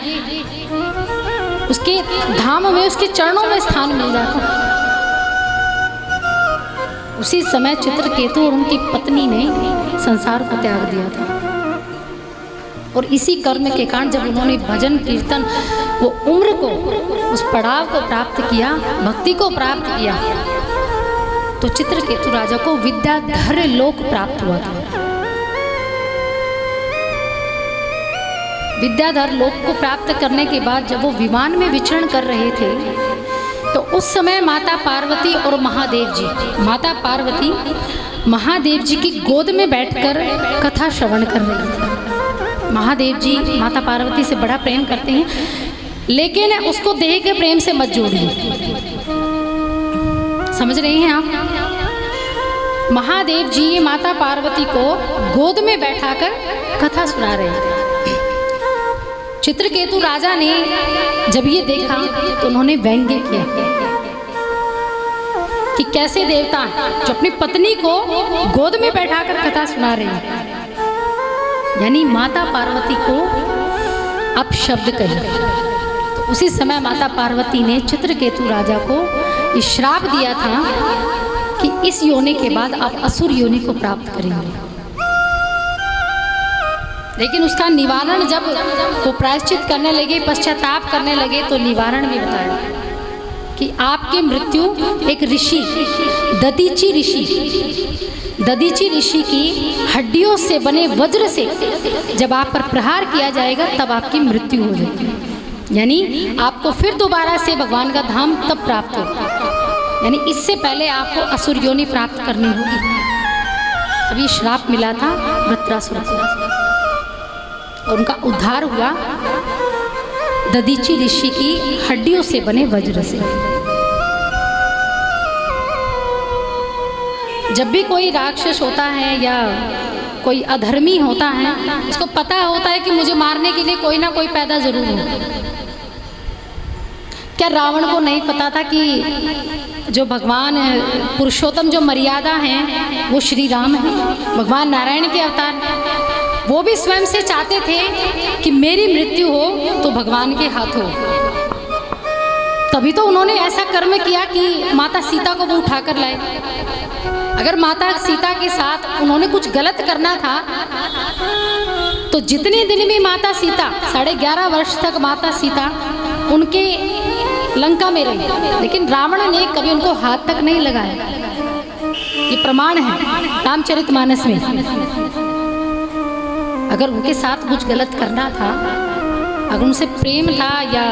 उसके धाम में, उसके चरणों में स्थान मिल जाता। उसी समय चित्रकेतु और उनकी पत्नी ने संसार को त्याग दिया था। और इसी कर्म के कारण जब उन्होंने भजन कीर्तन वो उम्र को, उस पड़ाव को प्राप्त किया, भक्ति को प्राप्त किया, तो चित्रकेतु राजा को विद्याधर लोक प्राप्त हुआ था। विद्याधर लोक को प्राप्त करने के बाद जब वो विमान में विचरण कर रहे थे, तो उस समय माता पार्वती और महादेव जी, माता पार्वती महादेव जी की गोद में बैठकर कथा श्रवण कर रही थी। महादेव जी माता पार्वती से बड़ा प्रेम करते हैं, लेकिन उसको देह के प्रेम से मत जोड़िए। समझ रहे हैं आप? महादेव जी माता पार्वती को गोद में बैठाकर कथा सुना रहे थे। चित्रकेतु राजा ने जब ये देखा तो उन्होंने व्यंग्य किया कि कैसे देवता जो अपनी पत्नी को गोद में बैठाकर कथा सुना रहे हैं, यानी माता पार्वती को अपशब्द कही। तो उसी समय माता पार्वती ने चित्रकेतु राजा को ये श्राप दिया था कि इस योनि के बाद आप असुर योनि को प्राप्त करेंगे। लेकिन उसका निवारण जब वो प्रायश्चित करने लगे, पश्चाताप करने लगे, तो निवारण भी बताया कि आपकी मृत्यु एक ऋषि, ददीची ऋषि की हड्डियों से बने वज्र से जब आप पर प्रहार किया जाएगा तब आपकी मृत्यु हो जाएगी। यानी आपको फिर दोबारा से भगवान का धाम तब प्राप्त होगा, यानी इससे पहले आपको असुर योनि प्राप्त करनी होगी। तभी श्राप मिला था वृत्रासुर को और उनका उद्धार हुआ ददीची ऋषि की हड्डियों से बने वज्र से। जब भी कोई राक्षस होता है या कोई अधर्मी होता है, उसको पता होता है कि मुझे मारने के लिए कोई ना कोई पैदा जरूर हो। क्या रावण को नहीं पता था कि जो भगवान पुरुषोत्तम जो मर्यादा है वो श्री राम है, भगवान नारायण के अवतार। वो भी स्वयं से चाहते थे कि मेरी मृत्यु हो तो भगवान के हाथ हो। तभी तो उन्होंने ऐसा कर्म किया कि माता सीता को वो उठाकर लाए। अगर माता सीता के साथ उन्होंने कुछ गलत करना था तो जितने दिन भी माता सीता 11.5 वर्ष तक माता सीता उनके लंका में रही, लेकिन रावण ने कभी उनको हाथ तक नहीं लगाया। ये प्रमाण है रामचरितमानस में। अगर उनके साथ कुछ गलत करना था, अगर उनसे प्रेम था या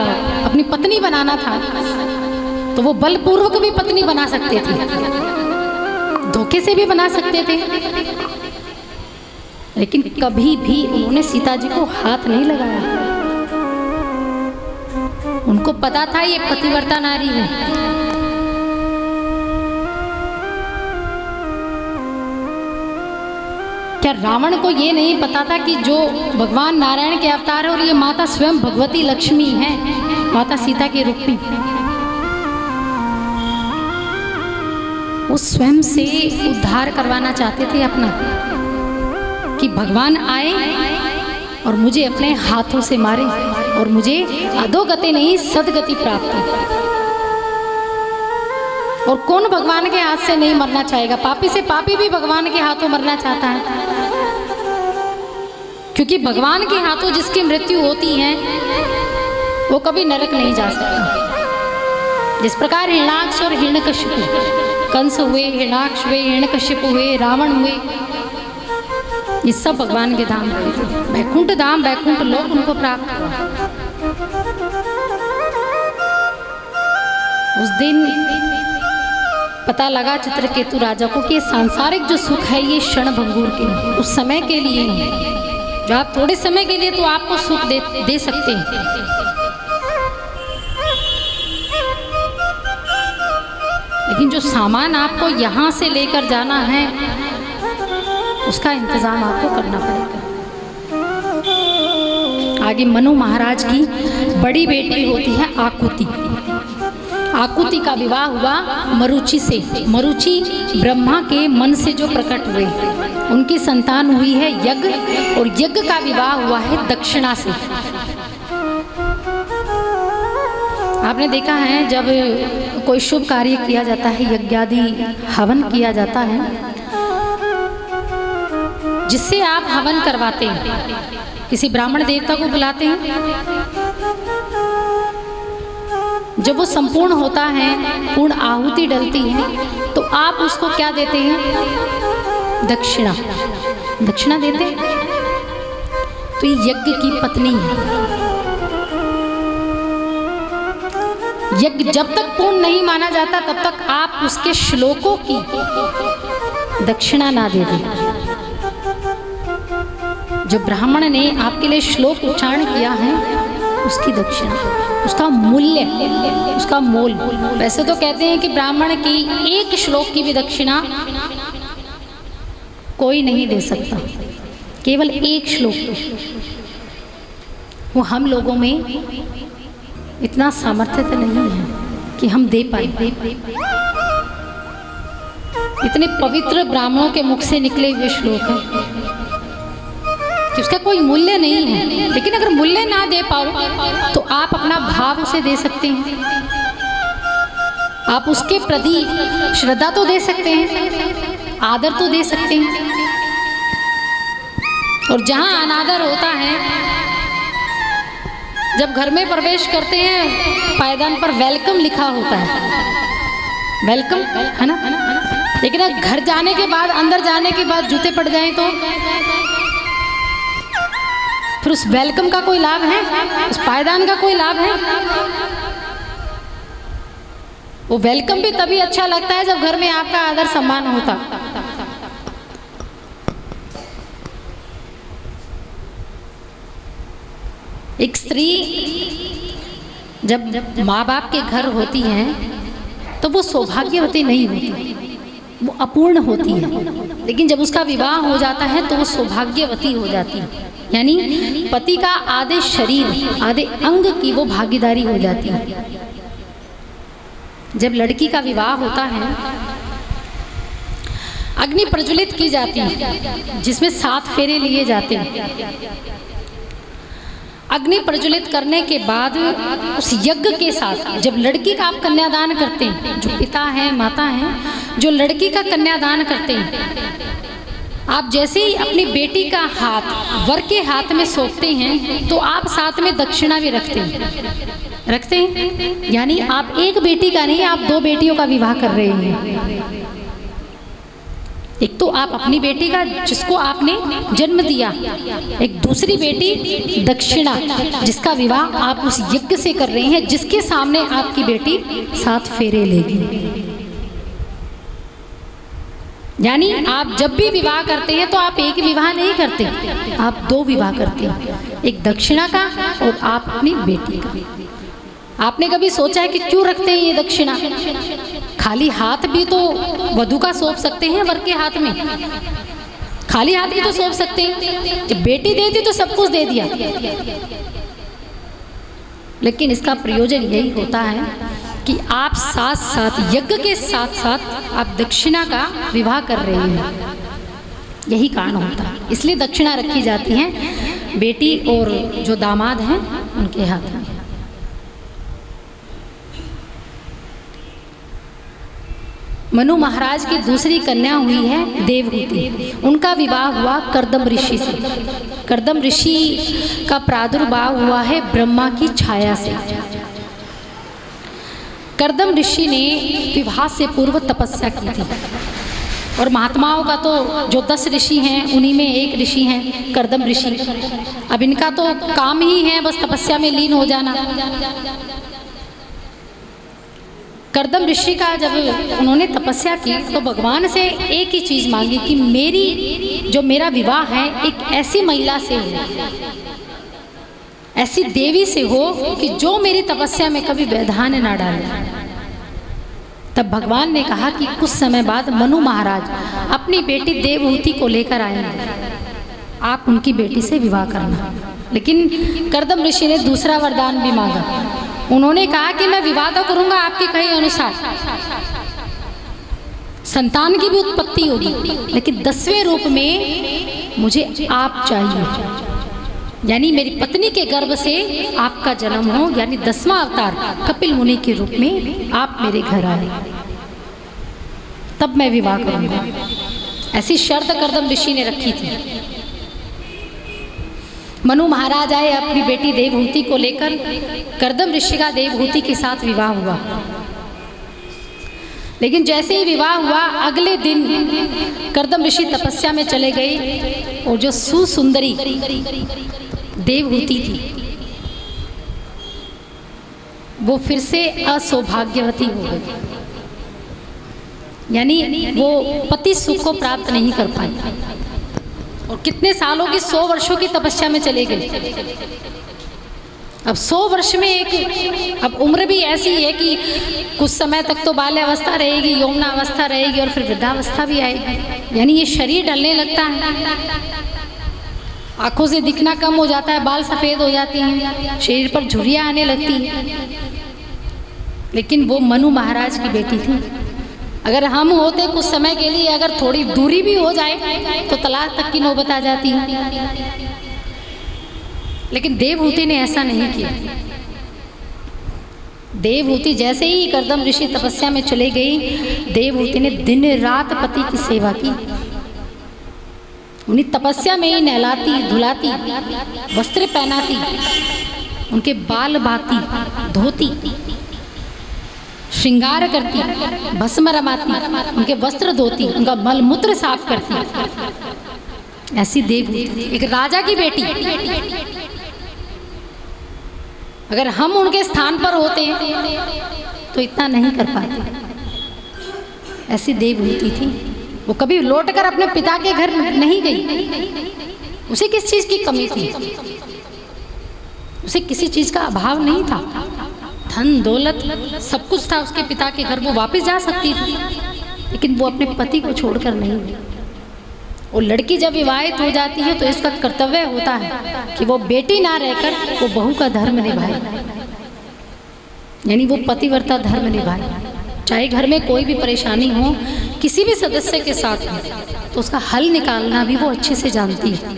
अपनी पत्नी बनाना था, तो वो बलपूर्वक भी पत्नी बना सकते थे, धोखे से भी बना सकते थे, लेकिन कभी भी उन्होंने सीता जी को हाथ नहीं लगाया। उनको पता था ये पतिव्रता नारी है। क्या रावण को ये नहीं पता था कि जो भगवान नारायण के अवतार है और ये माता स्वयं भगवती लक्ष्मी है, माता सीता की रूप में। वो स्वयं से उद्धार करवाना चाहते थे अपना, कि भगवान आए और मुझे अपने हाथों से मारे और मुझे अधोगति नहीं सदगति प्राप्त हो। और कौन भगवान के हाथ से नहीं मरना चाहेगा? पापी से पापी भी भगवान के हाथों मरना चाहता है, क्योंकि भगवान के हाथों जिसकी मृत्यु होती है वो कभी नरक नहीं जा सकता। जिस प्रकार हिरणाक्ष और हिरण्यकशिपु, कंस हुए, हिरणाक्ष हुए, हिरण्यकशिपु हुए, रावण हुए, ये सब भगवान के धाम हुए। वैकुंठ धाम, वैकुंठ लोक उनको प्राप्त हुआ। उस दिन पता लगा चित्रकेतु राजा को कि सांसारिक जो सुख है ये क्षण भंगुर के, उस समय के लिए है, जो आप थोड़े समय के लिए तो आपको सुख दे सकते हैं, लेकिन जो सामान आपको यहाँ से लेकर जाना है उसका इंतजाम आपको करना पड़ेगा। आगे मनु महाराज की बड़ी बेटी होती है आकुति। आकुति का विवाह हुआ मरुचि से। मरुचि ब्रह्मा के मन से जो प्रकट हुए, उनकी संतान हुई है यज्ञ, और यज्ञ का विवाह हुआ है दक्षिणा से। आपने देखा है जब कोई शुभ कार्य किया जाता है, यज्ञादि हवन किया जाता है, जिससे आप हवन करवाते हैं, किसी ब्राह्मण देवता को बुलाते हैं, जब वो संपूर्ण होता है, पूर्ण आहुति डलती है, तो आप उसको क्या देते हैं? दक्षिणा। दक्षिणा देते हैं। तो ये यज्ञ की पत्नी है। यज्ञ जब तक पूर्ण नहीं माना जाता तब तक आप उसके श्लोकों की दक्षिणा ना दे दें। जो ब्राह्मण ने आपके लिए श्लोक उच्चारण किया है उसकी दक्षिणा, उसका मूल्य, उसका मोल। वैसे तो कहते हैं कि ब्राह्मण की एक श्लोक की भी दक्षिणा कोई नहीं दे सकता, केवल एक श्लोक। वो हम लोगों में इतना सामर्थ्य तो नहीं है कि हम दे पाए। इतने पवित्र ब्राह्मणों के मुख से निकले हुए श्लोक हैं कि उसका कोई मूल्य नहीं है। लेकिन अगर मूल्य ना दे पाओ तो आप अपना भाव उसे दे सकते हैं, आप उसके प्रति श्रद्धा तो दे सकते हैं, आदर तो दे सकते हैं। और जहाँ अनादर होता है, जब घर में प्रवेश करते हैं पायदान पर वेलकम लिखा होता है, वेलकम है ना, लेकिन घर जाने के बाद, अंदर जाने के बाद जूते पड़ जाएं तो फिर उस वेलकम का कोई लाभ है? उस पायदान का कोई लाभ है? वो वेलकम भी तभी अच्छा लगता है जब घर में आपका आदर सम्मान होता। एक स्त्री जब माँ बाप के घर होती है तो वो सौभाग्यवती नहीं होती, वो अपूर्ण होती है। लेकिन जब उसका विवाह हो जाता है तो वो सौभाग्यवती हो जाती है, यानी पति का आधे शरीर, आधे अंग की वो भागीदारी हो जाती है। जब लड़की का विवाह होता है, अग्नि प्रज्वलित की जाती है जिसमें 7 फेरे लिए जाते हैं। अग्नि प्रज्वलित करने के बाद उस यज्ञ के साथ जब लड़की का आप कन्यादान करते हैं, जो पिता हैं, माता हैं, जो लड़की का कन्यादान करते हैं, आप जैसे ही अपनी बेटी का हाथ वर के हाथ में सौंपते हैं तो आप साथ में दक्षिणा भी रखते हैं। यानी आप एक बेटी का नहीं, आप 2 बेटियों का विवाह कर रहे हैं। एक तो आप अपनी बेटी का, जिसको आपने जन्म दिया, एक दूसरी बेटी दक्षिणा, जिसका विवाह आप उस यज्ञ से कर रहे हैं, जिसके सामने आपकी बेटी 7 फेरे लेगी। यानी आप जब भी विवाह करते हैं तो आप एक विवाह नहीं करते, आप 2 विवाह करते हैं, एक दक्षिणा का और आप अपनी बेटी का। आपने कभी सोचा है कि क्यों रखते हैं ये दक्षिणा? खाली हाथ भी तो वधू का सौंप सकते हैं वर के हाथ में, खाली हाथ भी तो सौंप सकते हैं। जब बेटी दे दी तो सब कुछ दे दिया। लेकिन इसका प्रयोजन यही होता है कि आप साथ साथ यज्ञ के साथ साथ आप दक्षिणा का विवाह कर रहे हैं, यही कारण होता है। इसलिए दक्षिणा रखी जाती है बेटी और जो दामाद हैं उनके हाथ में। मनु महाराज की दूसरी कन्या हुई है देवहूति। उनका विवाह हुआ कर्दम ऋषि से। कर्दम ऋषि का प्रादुर्भाव हुआ है ब्रह्मा की छाया से। कर्दम ऋषि ने विवाह से पूर्व तपस्या की थी, और महात्माओं का तो जो 10 ऋषि हैं उन्हीं में एक ऋषि हैं कर्दम ऋषि। अब इनका तो काम ही है बस तपस्या में लीन हो जाना। कर्दम ऋषि का जब उन्होंने तपस्या की तो भगवान से एक ही चीज़ मांगी कि मेरा विवाह है एक ऐसी महिला से हो, ऐसी देवी से हो कि जो मेरी तपस्या में कभी व्यवधान ना डाले। तब भगवान ने कहा कि कुछ समय बाद मनु महाराज अपनी बेटी देवहूति को लेकर आएंगे, आप उनकी बेटी से विवाह करना। लेकिन कर्दम ऋषि ने दूसरा वरदान भी मांगा। उन्होंने कहा कि मैं विवाह तो करूंगा आपके कहे अनुसार, संतान की भी उत्पत्ति होगी, लेकिन 10वें रूप में मुझे आप चाहिए, यानी मेरी पत्नी के गर्भ से आपका जन्म हो, यानी 10वां अवतार कपिल मुनि के रूप में आप मेरे घर आए, तब मैं विवाह करूंगा। ऐसी शर्त कर्दम ऋषि ने रखी थी। मनु महाराज आए अपनी बेटी देवहूति को लेकर। कर्दम ऋषि का देवहूति के साथ विवाह हुआ, लेकिन जैसे ही विवाह हुआ अगले दिन कर्दम ऋषि तपस्या में चले गए, और जो सुसुंदरी देवहूति थी वो फिर से असौभाग्यवती हो गई, यानी वो पति सुख को प्राप्त नहीं कर पाई। और कितने सालों की 100 वर्षों की तपस्या में चले गए। अब 100 वर्ष में अब उम्र भी ऐसी है कि कुछ समय तक तो बाल्यावस्था रहेगी, यौवनावस्था रहेगी, और फिर वृद्धावस्था भी आएगी, यानी ये शरीर ढलने लगता है, आंखों से दिखना कम हो जाता है, बाल सफ़ेद हो जाती हैं, शरीर पर झुर्रियाँ आने लगती हैं। लेकिन वो मनु महाराज की बेटी थी। अगर हम होते कुछ समय के लिए, अगर थोड़ी दूरी भी हो जाए तो तलाक तक की नौबत आ जाती है, लेकिन देवहूति ने ऐसा नहीं किया। देवहूति जैसे ही कर्दम ऋषि तपस्या में चले गई, देवहूति ने दिन रात पति की सेवा की। उन्हें तपस्या में ही नहलाती धुलाती, वस्त्र पहनाती, उनके बाल बाती, धोती, श्रृंगार करती, भस्म रमाती, उनके वस्त्र धोती, उनका मल मूत्र साफ करती। ऐसी देवहूति, एक राजा की बेटी। अगर हम उनके स्थान पर होते तो इतना नहीं कर पाते। ऐसी देवहूति थी। वो कभी लौटकर अपने पिता के घर नहीं गई। उसे किस चीज की कमी थी? उसे किसी चीज का अभाव नहीं था। धन दौलत सब कुछ था उसके पिता के घर, वो वापस जा सकती थी, लेकिन वो अपने पति को छोड़कर नहीं गई। और लड़की जब विवाहित हो जाती है तो इसका कर्तव्य होता है कि वो बेटी ना रहकर वो बहू का धर्म निभाए, यानी वो पतिव्रता धर्म निभाए। चाहे घर में कोई भी परेशानी हो किसी भी सदस्य के साथ हो, तो उसका हल निकालना भी वो अच्छे से जानती है।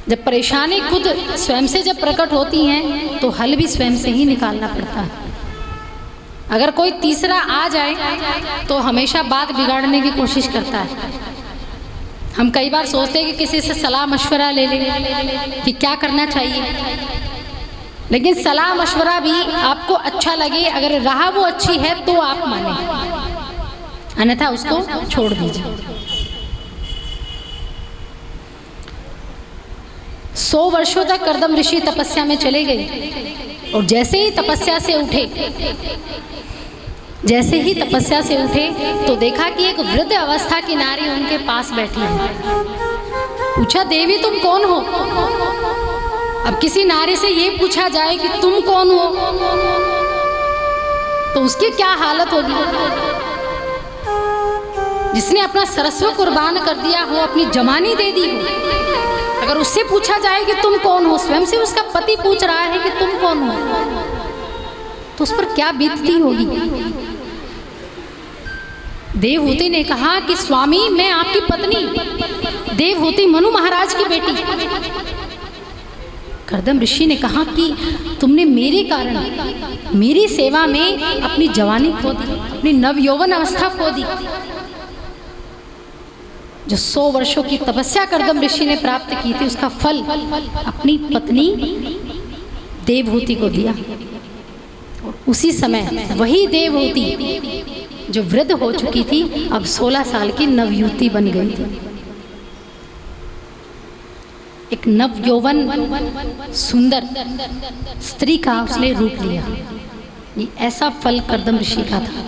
जब परेशानी खुद स्वयं से जब प्रकट होती हैं तो हल भी स्वयं से ही निकालना पड़ता है। अगर कोई तीसरा आ जाए तो हमेशा बात बिगाड़ने की कोशिश करता है। हम कई बार सोचते हैं कि किसी से सलाह मशवरा ले लें कि क्या करना चाहिए, लेकिन सलाह मशवरा भी आपको अच्छा लगे, अगर राह वो अच्छी है तो आप माने, अन्यथा उसको छोड़ दीजिए। 100 वर्षों तक कर्दम ऋषि तपस्या में चले गए, और जैसे ही तपस्या से उठे तो देखा कि एक वृद्ध अवस्था की नारी उनके पास बैठी है। पूछा, देवी तुम कौन हो? अब किसी नारी से ये पूछा जाए कि तुम कौन हो तो उसकी क्या हालत होगी? जिसने अपना सर्वस्व कुर्बान कर दिया हो, अपनी जवानी दे दी हो, अगर उससे पूछा जाए कि तुम कौन हो, स्वयं से उसका पति पूछ रहा है कि तुम कौन हो, तो उस पर क्या बीतती होगी। देवहूति ने कहा कि स्वामी मैं आपकी पत्नी देवहूति मनु महाराज की बेटी। कर्दम ऋषि ने कहा कि तुमने मेरे कारण मेरी सेवा में अपनी जवानी खो दी, अपनी नवयौवन अवस्था खो दी। जो 100 वर्षों की तपस्या कर्दम ऋषि ने प्राप्त की थी उसका फल अपनी पत्नी देवहूति को दिया। उसी समय वही देवहूति जो वृद्ध हो चुकी थी अब 16 साल की नवयुवती बन गई थी। एक नवयौवन सुंदर स्त्री का उसने रूप लिया। ये ऐसा फल कर्दम ऋषि का था।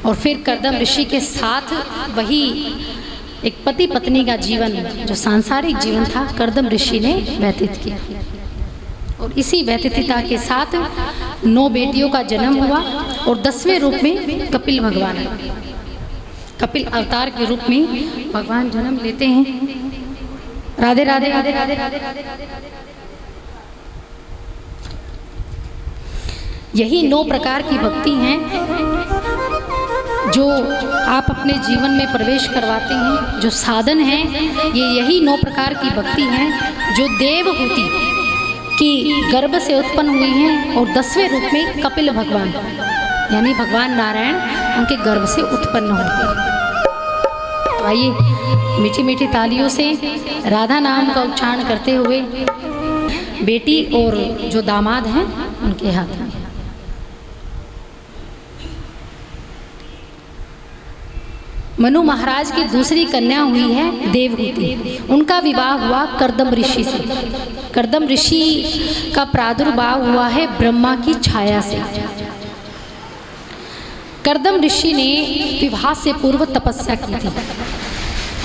और फिर कर्दम ऋषि के साथ वही एक पति पत्नी का जीवन जो सांसारिक जीवन था कर्दम ऋषि ने व्यतीत किया। और इसी व्यतीतता के साथ 9 बेटियों का जन्म हुआ और 10वें रूप में कपिल भगवान, कपिल अवतार के रूप में भगवान जन्म लेते हैं। राधे राधे राधे राधे राधे राधे राधे। यही 9 प्रकार की भक्ति हैं जो आप अपने जीवन में प्रवेश करवाते हैं। जो साधन हैं ये यही 9 प्रकार की भक्ति हैं जो देवहूति की गर्भ से उत्पन्न हुई हैं और 10वें रूप में कपिल भगवान यानी भगवान नारायण उनके गर्भ से उत्पन्न होते हैं। तो आइए मीठी मीठी तालियों से राधा नाम का उच्चारण करते हुए बेटी और जो दामाद हैं उनके हाथ में मनु महाराज की दूसरी कन्या हुई है देवहूति। उनका विवाह हुआ कर्दम ऋषि से। कर्दम ऋषि का प्रादुर्भाव हुआ है ब्रह्मा की छाया से। कर्दम ऋषि ने विवाह से पूर्व तपस्या की थी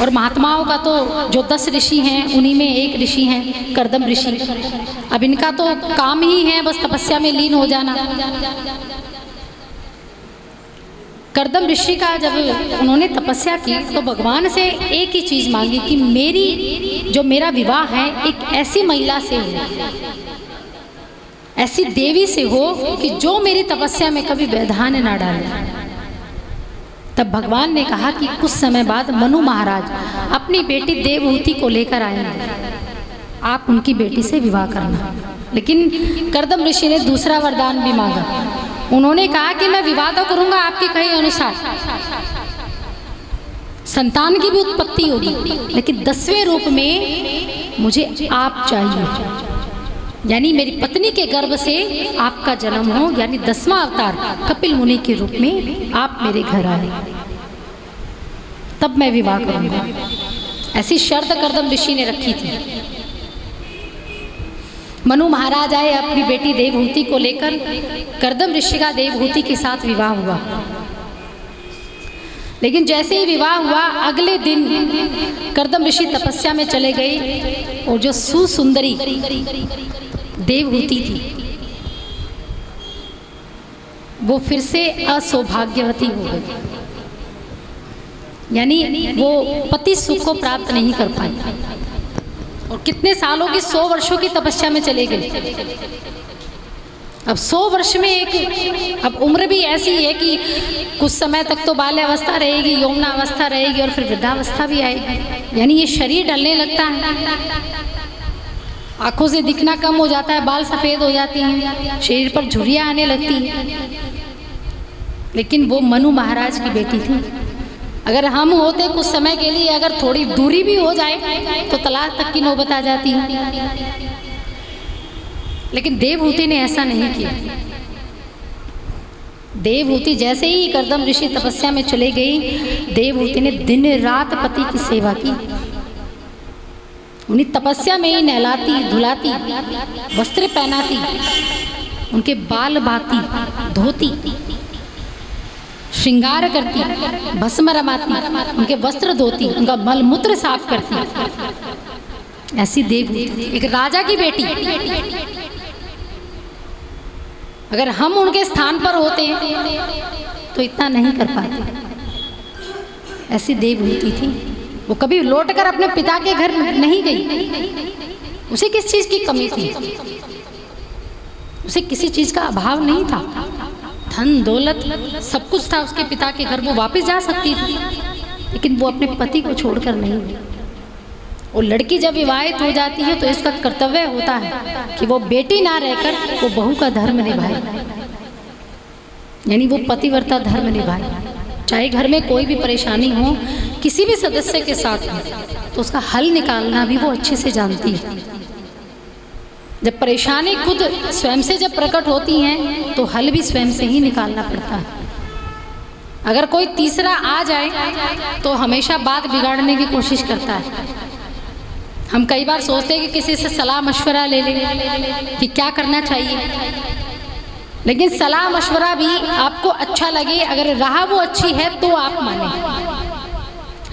और महात्माओं का तो जो 10 ऋषि हैं उन्हीं में एक ऋषि हैं कर्दम ऋषि। अब इनका तो काम ही है बस तपस्या में लीन हो जाना। कर्दम ऋषि का जब उन्होंने तपस्या की तो भगवान से एक ही चीज़ मांगी कि मेरा विवाह है एक ऐसी महिला से हो, ऐसी देवी से हो कि जो मेरी तपस्या में कभी व्यवधान ना डाले। तब भगवान ने कहा कि कुछ समय बाद मनु महाराज अपनी बेटी देवहूति को लेकर आएंगे, आप उनकी बेटी से विवाह करना। लेकिन कर्दम ऋषि ने दूसरा वरदान भी मांगा। उन्होंने कहा कि मैं विवाह तो करूंगा आपके कहे अनुसार, संतान की भी उत्पत्ति होगी, लेकिन 10वें रूप में मुझे आप चाहिए, यानी मेरी पत्नी के गर्भ से आपका जन्म हो, यानी 10वां अवतार कपिल मुनि के रूप में आप मेरे घर आए, तब मैं विवाह करूंगा। ऐसी शर्त कर्दम ऋषि ने रखी थी। मनु महाराज आए अपनी बेटी देवहूति को लेकर। कर्दम ऋषि का देवहूति के साथ विवाह हुआ। लेकिन जैसे ही विवाह हुआ अगले दिन कर्दम ऋषि तपस्या में चले गए और जो सुसुंदरी देवहूति थी वो फिर से असौभाग्यवती हो गई, यानी वो पति सुख को प्राप्त नहीं कर पाई। और कितने सालों की 100 वर्षों की तपस्या में चले गए। अब 100 वर्ष में अब उम्र भी ऐसी है कि कुछ समय तक तो बाल्यावस्था रहेगी, यौवनावस्था रहेगी और फिर वृद्धावस्था भी आएगी, यानी ये शरीर ढलने लगता है, आंखों से दिखना कम हो जाता है, बाल सफ़ेद हो जाती हैं, शरीर पर झुर्रियाँ आने लगती हैं। लेकिन वो मनु महाराज की बेटी थी। अगर हम होते कुछ समय के लिए अगर थोड़ी दूरी भी हो जाए तो तलाक तक की नौबत आ जाती है। लेकिन देवहूति ने ऐसा नहीं किया। देवहूति जैसे ही कर्दम ऋषि तपस्या में चले गई, देवहूति ने दिन रात पति की सेवा की। उन्हें तपस्या में ही नहलाती धुलाती, वस्त्र पहनाती, उनके बाल बाती, धोती, श्रृंगार करती, भस्म रमाती, उनके वस्त्र धोती, उनका मल मूत्र साफ करती। ऐसी देवहूति एक राजा की बेटी। अगर हम उनके स्थान पर होते तो इतना नहीं कर पाते। ऐसी देवहूति थी। वो कभी लौटकर अपने पिता के घर नहीं गई। उसे किस चीज की कमी थी? उसे किसी चीज़ का अभाव नहीं था, धन दौलत सब कुछ था उसके पिता के घर, वो वापस जा सकती थी, लेकिन वो अपने पति को छोड़कर नहीं गई। और लड़की जब विवाहित हो जाती है तो इसका कर्तव्य होता है कि वो बेटी ना रहकर वो बहू का धर्म निभाए, यानी वो पतिव्रता धर्म निभाए। चाहे घर में कोई भी परेशानी हो किसी भी सदस्य के साथ हो, तो उसका हल निकालना भी वो अच्छे से जानती है। जब परेशानी खुद स्वयं से जब प्रकट होती हैं तो हल भी स्वयं से ही निकालना पड़ता है। अगर कोई तीसरा आ जाए तो हमेशा बात बिगाड़ने की कोशिश करता है। हम कई बार सोचते हैं कि किसी से सलाह मशवरा ले लें कि क्या करना चाहिए, लेकिन सलाह मशवरा भी आपको अच्छा लगे, अगर राह वो अच्छी है तो आप माने,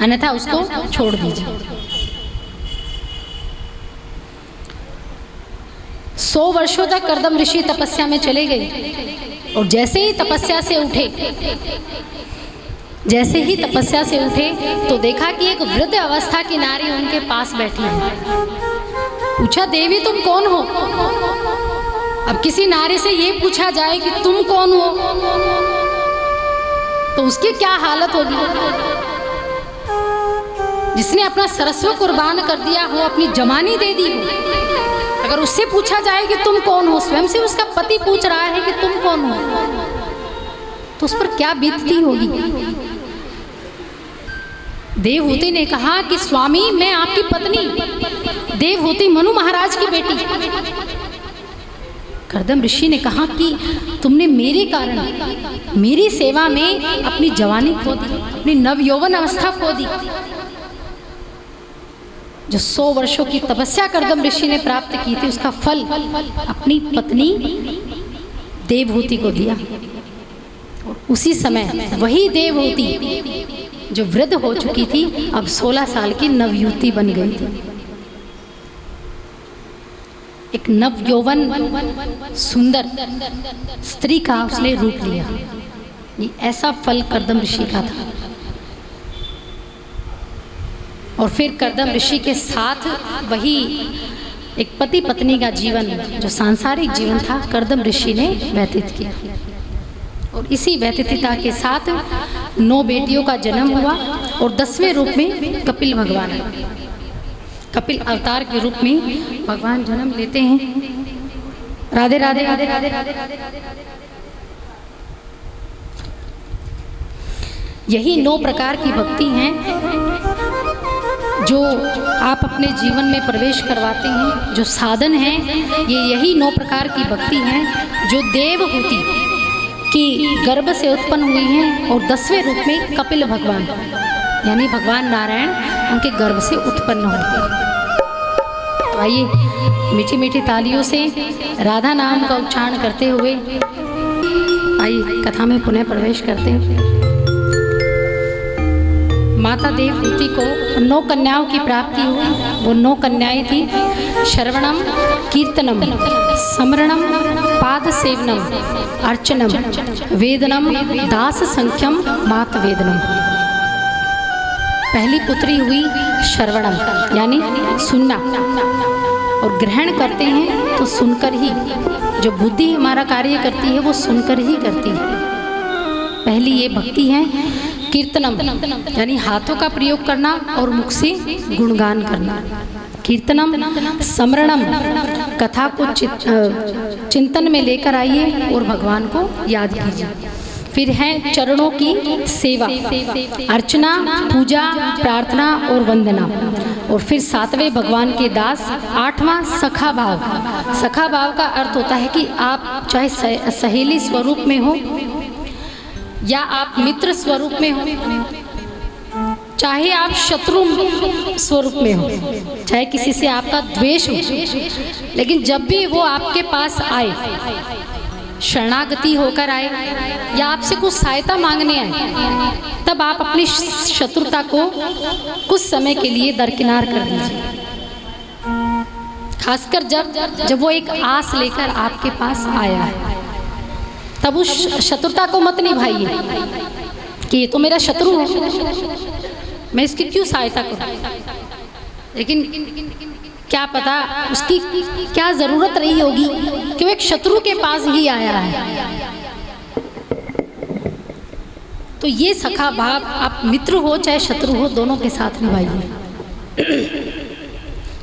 अन्यथा उसको छोड़ दीजिए। 100 वर्षों तक कर्दम ऋषि तपस्या में चले गए, और जैसे ही तपस्या से उठे तो देखा कि एक वृद्ध अवस्था की नारी उनके पास बैठी है। पूछा, देवी तुम कौन हो? अब किसी नारी से ये पूछा जाए कि तुम कौन हो तो उसकी क्या हालत होगी। जिसने अपना सर्वस्व कुर्बान कर दिया हो, अपनी जवानी दे दी हो, अगर उससे पूछा जाए कि तुम कौन हो, स्वयं से उसका पति पूछ रहा है कि तुम कौन हो, तो उस पर क्या बीतती होगी। देवहूति ने कहा कि स्वामी मैं आपकी पत्नी देवहूति मनु महाराज की बेटी। कर्दम ऋषि ने कहा कि तुमने मेरे कारण मेरी सेवा में अपनी जवानी खो दी, अपनी नवयौवन अवस्था खो दी। जो 100 वर्षों की तपस्या कर्दम ऋषि ने प्राप्त की थी, उसका फल अपनी पत्नी देवहूति को दिया। और उसी समय वही देवहूति जो वृद्ध हो चुकी थी, अब 16 साल की नवयुवती बन गई थी। एक नवयौवन सुंदर स्त्री का उसने रूप लिया। ये ऐसा फल कर्दम ऋषि का था। और फिर कर्दम ऋषि के साथ वही एक पति पत्नी का जीवन, जो सांसारिक जीवन था, कर्दम ऋषि ने व्यतीत किया। और इसी व्यतीतता के साथ 9 बेटियों का जन्म हुआ, और 10वें रूप में कपिल भगवान, कपिल अवतार के रूप में भगवान जन्म लेते हैं। राधे राधे राधे राधे राधे राधे राधे। यही 9 प्रकार की भक्ति हैं जो आप अपने जीवन में प्रवेश करवाते हैं, जो साधन हैं। ये यही 9 प्रकार की भक्ति हैं जो देवहूति की गर्भ से उत्पन्न हुई हैं, और 10वें रूप में कपिल भगवान यानी भगवान नारायण उनके गर्भ से उत्पन्न होते हैं। तो आइए मीठी मीठी तालियों से राधा नाम का उच्चारण करते हुए आइए कथा में पुनः प्रवेश करते हैं। माता देवहूति को 9 कन्याओं की प्राप्ति हुई। वो 9 कन्याएं थी: श्रवणम, कीर्तनम, स्मरणम, पाद सेवनम, अर्चनम, वेदनम, दास संख्यम, मात वेदनम। पहली पुत्री हुई श्रवणम यानी सुनना, और ग्रहण करते हैं तो सुनकर ही। जो बुद्धि हमारा कार्य करती है वो सुनकर ही करती है। पहली ये भक्ति है। कीर्तनम यानी हाथों का प्रयोग करना और मुख से गुणगान करना। कीर्तनम, स्मरणम कथा को चिंतन में लेकर आइए और भगवान को याद कीजिए। फिर है चरणों की सेवा, अर्चना, पूजा, प्रार्थना और वंदना। और फिर 7वें भगवान के दास। 8वां सखा भाव। सखा भाव का अर्थ होता है कि आप चाहे सहेली स्वरूप में हो या आप मित्र स्वरूप में हो, चाहे आप शत्रु स्वरूप में हो, चाहे किसी से आपका द्वेष हो, लेकिन जब भी वो आपके पास आए, शरणागति होकर आए या आपसे कुछ सहायता मांगने आए, तब आप अपनी शत्रुता को कुछ समय के लिए दरकिनार कर दीजिए। खासकर जब वो एक आस लेकर आपके पास आया है, तब उस शत्रुता को मत निभाइए कि ये तो मेरा शत्रु है, मैं इसकी क्यों सहायता करूं। लेकिन क्या पता उसकी क्या जरूरत रही होगी कि वो एक शत्रु के पास ही आया है। तो ये सखा भाव आप मित्र हो चाहे शत्रु हो, दोनों के साथ निभाइए।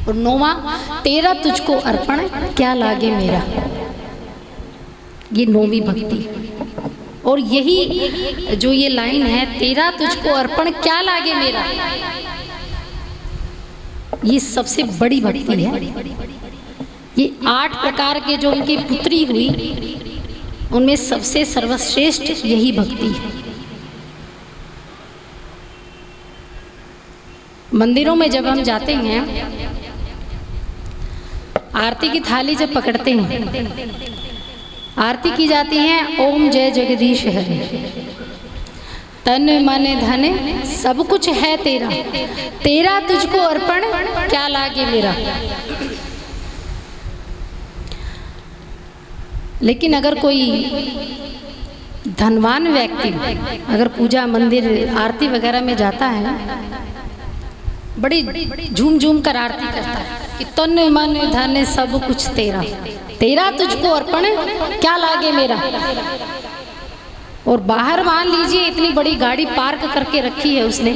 और 9वां, तेरा तुझको अर्पण क्या लागे मेरा, ये 9वीं भक्ति। और यही जो ये लाइन है, तेरा तुझको अर्पण क्या लागे मेरा, ये सबसे बड़ी भक्ति है। ये 8 प्रकार के जो उनकी पुत्री हुई, उनमें सबसे सर्वश्रेष्ठ यही भक्ति है। मंदिरों में जब हम जाते हैं, आरती की थाली जब पकड़ते हैं, आरती की जाती है, ओम जय जगदीश हरे, तन मन धन सब कुछ है तेरा, तेरा तुझको अर्पण क्या लागे मेरा। लेकिन अगर कोई धनवान व्यक्ति अगर पूजा मंदिर आरती वगैरह में जाता है, बड़ी झूम झूम कर आरती करता है कि तन मन धन सब कुछ तेरा, तेरा तुझको अर्पण क्या लागे मेरा। और बाहर मान लीजिए इतनी बड़ी गाड़ी पार्क करके रखी है उसने,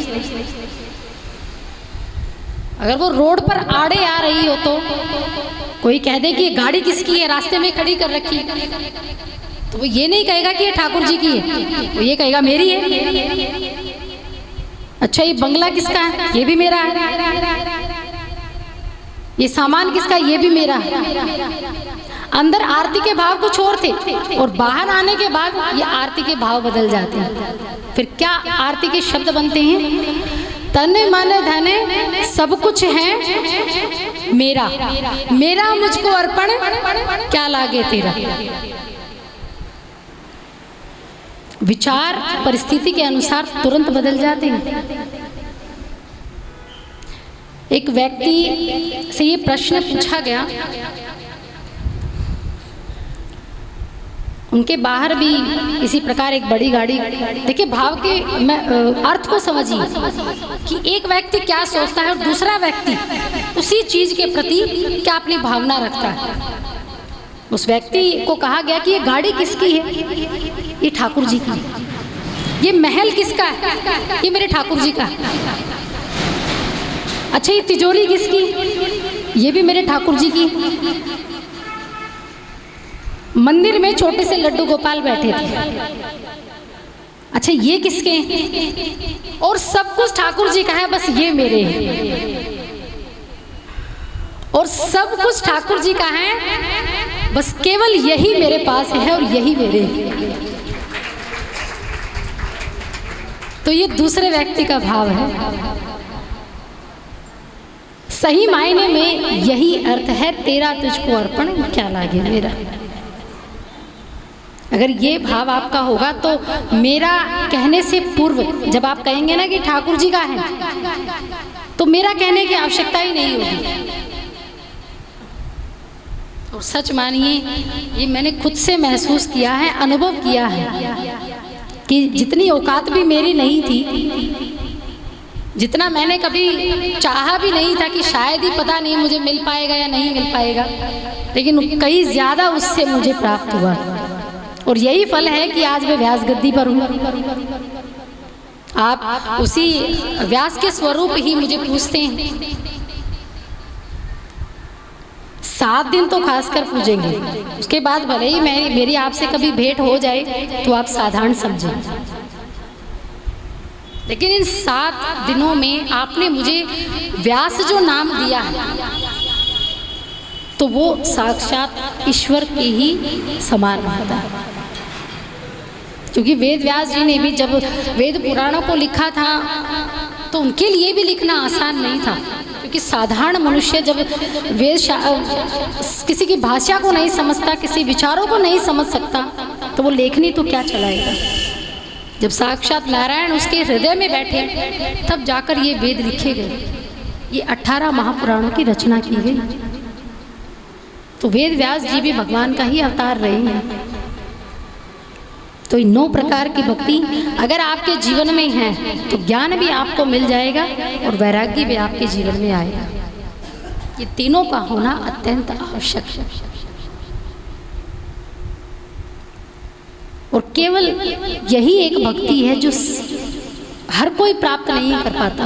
अगर वो रोड पर आड़े आ रही हो तो कोई कह दे कि ये गाड़ी किसकी है, रास्ते में खड़ी कर रखी, तो वो ये नहीं कहेगा कि ये ठाकुर जी की है, वो ये कहेगा मेरी है। अच्छा ये बंगला किसका है, ये भी मेरा है। ये सामान किसका है, ये भी मेरा है। अंदर आरती के भाव कुछ और थे और बाहर आने के बाद ये आरती के भाव बदल जाते हैं। फिर क्या आरती के शब्द बनते हैं, तन मन धन सब कुछ है मेरा, मेरा मुझको अर्पण क्या लागे तेरा। विचार परिस्थिति के अनुसार तुरंत बदल जाते हैं। एक व्यक्ति से ये प्रश्न पूछा गया, उनके बाहर भी इसी प्रकार एक बड़ी गाड़ी, देखिए भाव के अर्थ को समझिए कि एक व्यक्ति क्या सोचता है और दूसरा व्यक्ति उसी चीज के प्रति क्या अपनी भावना रखता है। उस व्यक्ति को कहा गया कि ये गाड़ी किसकी है, ये ठाकुर जी की। ये महल किसका है, ये मेरे ठाकुर जी का। अच्छा ये तिजोरी किसकी, ये भी मेरे ठाकुर जी की। मंदिर में छोटे से लड्डू गोपाल बैठे थे, अच्छा ये किसके हैं, और सब कुछ ठाकुर जी का है, बस ये मेरे हैं। और सब कुछ ठाकुर जी का है, बस केवल यही मेरे पास है और यही मेरे हैं। तो ये दूसरे व्यक्ति का भाव है। सही मायने में यही अर्थ है, तेरा तुझको अर्पण क्या लागे मेरा। अगर ये भाव आपका होगा तो मेरा कहने से पूर्व जब आप कहेंगे ना कि ठाकुर जी का है, तो मेरा कहने की आवश्यकता ही नहीं होगी। और सच मानिए ये मैंने खुद से महसूस किया है, अनुभव किया है कि जितनी औकात भी मेरी नहीं थी, जितना मैंने कभी चाहा भी नहीं था कि शायद ही पता नहीं मुझे मिल पाएगा या नहीं मिल पाएगा, लेकिन कहीं ज़्यादा उससे मुझे प्राप्त हुआ। और यही फल है कि आज मैं व्यास गद्दी पर हूँ। आप उसी व्यास के स्वरूप ही मुझे पूछते हैं। 7 दिन तो खासकर पूजेंगे, उसके बाद भले ही मेरी आपसे कभी भेंट हो जाए तो आप साधारण समझें, लेकिन इन 7 दिनों में आपने मुझे व्यास जो नाम दिया है, तो वो साक्षात ईश्वर के ही समान रहता है। क्योंकि वेद व्यास जी ने भी जब वेद पुराणों को लिखा था तो उनके लिए भी लिखना आसान नहीं था, क्योंकि साधारण मनुष्य जब वेद किसी की भाषा को नहीं समझता, किसी विचारों को नहीं समझ सकता, तो वो लेखनी तो क्या चलाएगा। जब साक्षात नारायण उसके हृदय में बैठे तब जाकर ये वेद लिखे गए, ये 18 महापुराणों की रचना की गई। तो वेद व्यास जी भी भगवान का ही अवतार रहे हैं। तो इन 9 प्रकार की भक्ति अगर आपके जीवन में है तो ज्ञान भी आपको मिल जाएगा और वैराग्य भी आपके जीवन में आएगा। ये तीनों का होना अत्यंत आवश्यक है। और केवल यही एक भक्ति है जो हर कोई प्राप्त नहीं कर पाता।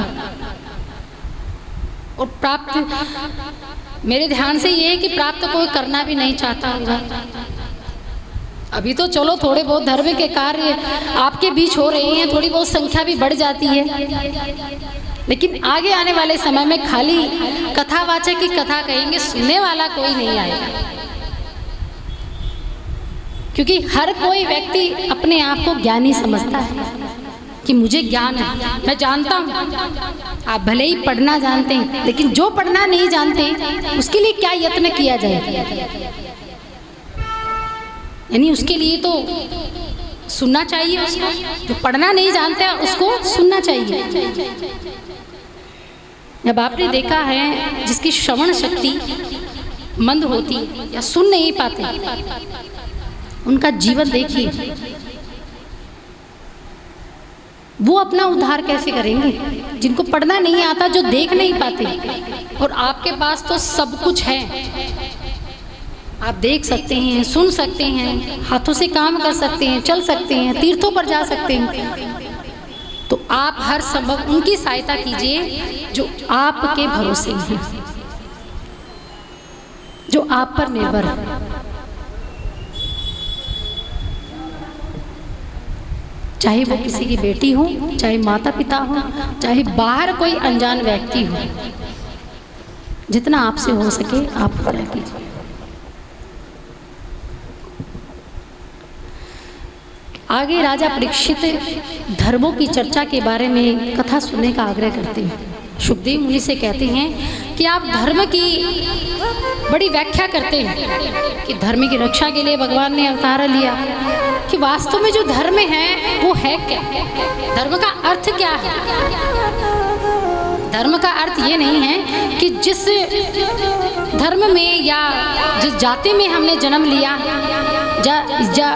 और प्राप्त मेरे ध्यान से ये है कि प्राप्त कोई करना भी नहीं चाहता होगा। अभी तो चलो थोड़े बहुत धर्म के कार्य आपके बीच हो रहे हैं, थोड़ी बहुत संख्या भी बढ़ जाती है, लेकिन आगे आने वाले समय में खाली कथावाचक की कथा कहेंगे, सुनने वाला कोई नहीं आएगा। क्योंकि हर कोई व्यक्ति अपने आप को ज्ञानी समझता है कि मुझे ज्ञान है, मैं जानता हूँ। आप भले ही पढ़ना जानते हैं, लेकिन जो पढ़ना नहीं जानते उसके लिए क्या यत्न किया जाए? यानी उसके लिए तो सुनना चाहिए उसको। जो पढ़ना नहीं जानता उसको सुनना चाहिए। जब आपने देखा है जिसकी श्रवण शक्ति मंद होती या सुन नहीं पाते, उनका जीवन देखिए, वो अपना उद्धार कैसे करेंगे? जिनको पढ़ना नहीं आता, जो देख नहीं पाते, और आपके पास तो सब कुछ है। आप देख सकते हैं, सुन सकते हैं, हाथों से काम कर सकते हैं, चल सकते हैं, तीर्थों पर जा सकते हैं। तो आप हर संभव उनकी सहायता कीजिए जो आपके भरोसे हैं, जो आप पर निर्भर है। चाहे वो किसी की बेटी हो, चाहे माता पिता हो, चाहे बाहर कोई अनजान व्यक्ति हो, जितना आपसे हो सके आप पूरा कीजिए। आगे राजा परीक्षित धर्मों की चर्चा के बारे में कथा सुनने का आग्रह करते हैं। सुखदेव मुनि से कहते हैं कि आप धर्म की बड़ी व्याख्या करते हैं कि धर्म की रक्षा के लिए भगवान ने अवतार लिया, कि वास्तव में जो धर्म है वो है क्या? धर्म का अर्थ क्या है? धर्म का अर्थ ये नहीं है कि जिस धर्म में या जिस जाति में हमने जन्म लिया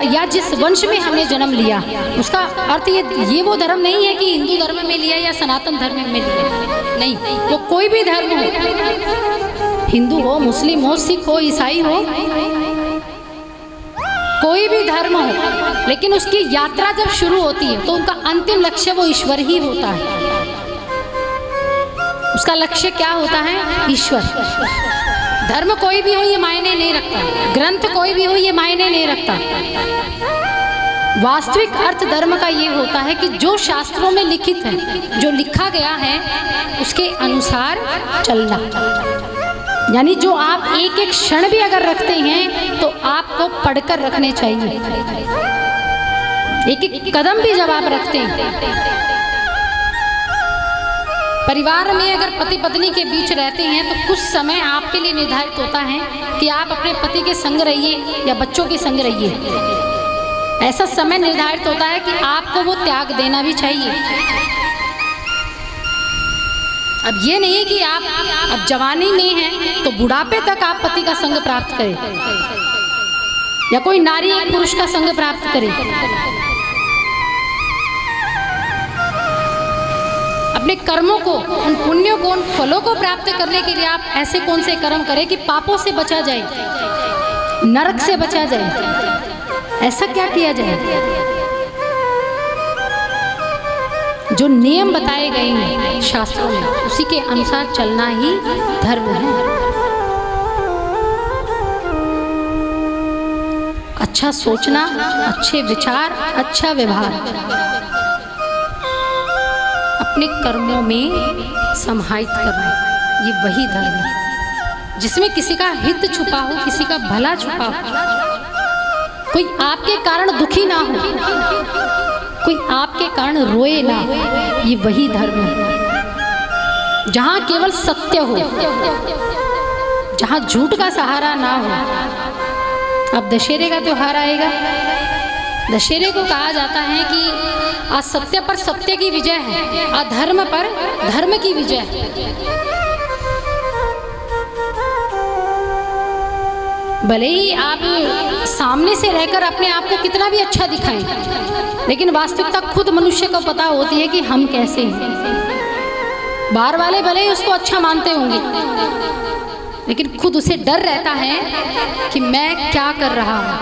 या जिस वंश में हमने जन्म लिया, उसका अर्थ ये वो धर्म नहीं है कि हिंदू धर्म में लिया या सनातन धर्म में लिया। नहीं, वो कोई भी धर्म हो, हिंदू हो, मुस्लिम हो, सिख हो, ईसाई हो, कोई भी धर्म हो, लेकिन उसकी यात्रा जब शुरू होती है तो उनका अंतिम लक्ष्य वो ईश्वर ही होता है। उसका लक्ष्य क्या होता है? ईश्वर। धर्म कोई भी हो ये मायने नहीं रखता, ग्रंथ कोई भी हो ये मायने नहीं रखता। वास्तविक अर्थ धर्म का ये होता है कि जो शास्त्रों में लिखित है, जो लिखा गया है, उसके अनुसार चलना। यानी जो आप एक एक क्षण भी अगर रखते हैं तो आपको पढ़कर रखने चाहिए। एक एक कदम भी जब आप रखते हैं, परिवार में अगर पति पत्नी के बीच रहते हैं तो कुछ समय आपके लिए निर्धारित होता है कि आप अपने पति के संग रहिए या बच्चों के संग रहिए। ऐसा समय निर्धारित होता है कि आपको वो त्याग देना भी चाहिए। अब ये नहीं कि आप अब जवानी में हैं तो बुढ़ापे तक आप पति का संग प्राप्त करें, या कोई नारी एक पुरुष का संग प्राप्त करे। अपने कर्मों को, उन पुण्यों को, उन फलों को प्राप्त करने के लिए आप ऐसे कौन से कर्म करें कि पापों से बचा जाए, नरक से बचा जाए। ऐसा क्या किया जाए? जो नियम बताए गए हैं शास्त्रों में, उसी के अनुसार चलना ही धर्म है। अच्छा सोचना, अच्छे विचार, अच्छा व्यवहार, अपने कर्मों में समाहित करना, ये वही धर्म है जिसमें किसी का हित छुपा हो, किसी का भला छुपा हो, कोई आपके कारण दुखी ना हो, कोई आपके कारण रोए ना। ये वही धर्म है जहाँ केवल सत्य हो, जहाँ झूठ का सहारा ना हो। अब दशहरे का त्योहार आएगा। दशहरे को कहा जाता है कि असत्य पर सत्य की विजय है, अधर्म पर धर्म की विजय है। भले ही आप सामने से रहकर अपने आप को कितना भी अच्छा दिखाएं, लेकिन वास्तविकता खुद मनुष्य को पता होती है कि हम कैसे हैं। बाहर वाले भले ही उसको अच्छा मानते होंगे, लेकिन खुद उसे डर रहता है कि मैं क्या कर रहा हूं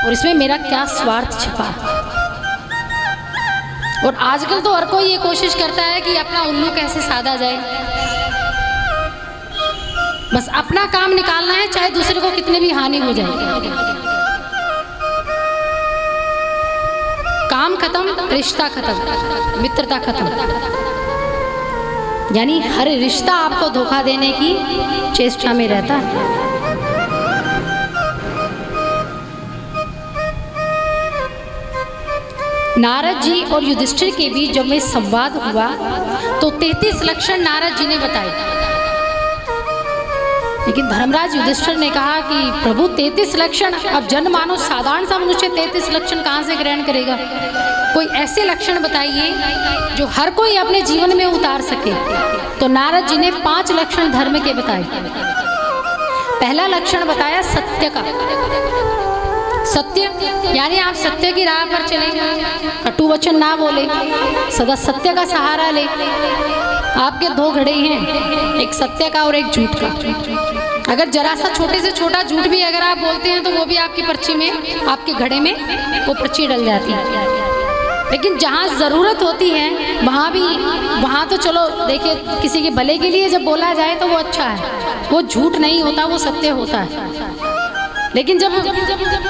और इसमें मेरा क्या स्वार्थ छिपा है। और आजकल तो हर कोई ये कोशिश करता है कि अपना उल्लू कैसे साधा जाए, बस अपना काम निकालना है, चाहे दूसरे को कितने भी हानि हो जाए। काम खत्म, रिश्ता खत्म, मित्रता खत्म। यानी हर रिश्ता आपको धोखा देने की चेष्टा में रहता है। नारद जी और युधिष्ठिर के बीच जब में संवाद हुआ तो 33 लक्षण नारद जी ने बताए, लेकिन धर्मराज युधिष्ठिर ने कहा कि प्रभु 33 लक्षण, अब जनमानव साधारण सा मनुष्य 33 लक्षण कहाँ से ग्रहण करेगा? कोई ऐसे लक्षण बताइए जो हर कोई अपने जीवन में उतार सके। तो नारद जी ने 5 लक्षण धर्म के बताए। पहला लक्षण बताया सत्य का। सत्य यानी आप सत्य की राह पर चलें, कटु वचन ना बोले, सदा सत्य का सहारा ले। आपके 2 घड़े हैं, एक सत्य का और एक झूठ का। अगर जरा सा छोटे से छोटा झूठ भी अगर आप बोलते हैं तो वो भी आपकी पर्ची में, आपके घड़े में वो पर्ची डल जाती है। लेकिन जहाँ ज़रूरत होती है वहाँ तो चलो देखिए, किसी के भले के लिए जब बोला जाए तो वो अच्छा है, वो झूठ नहीं होता, वो सत्य होता है। लेकिन जब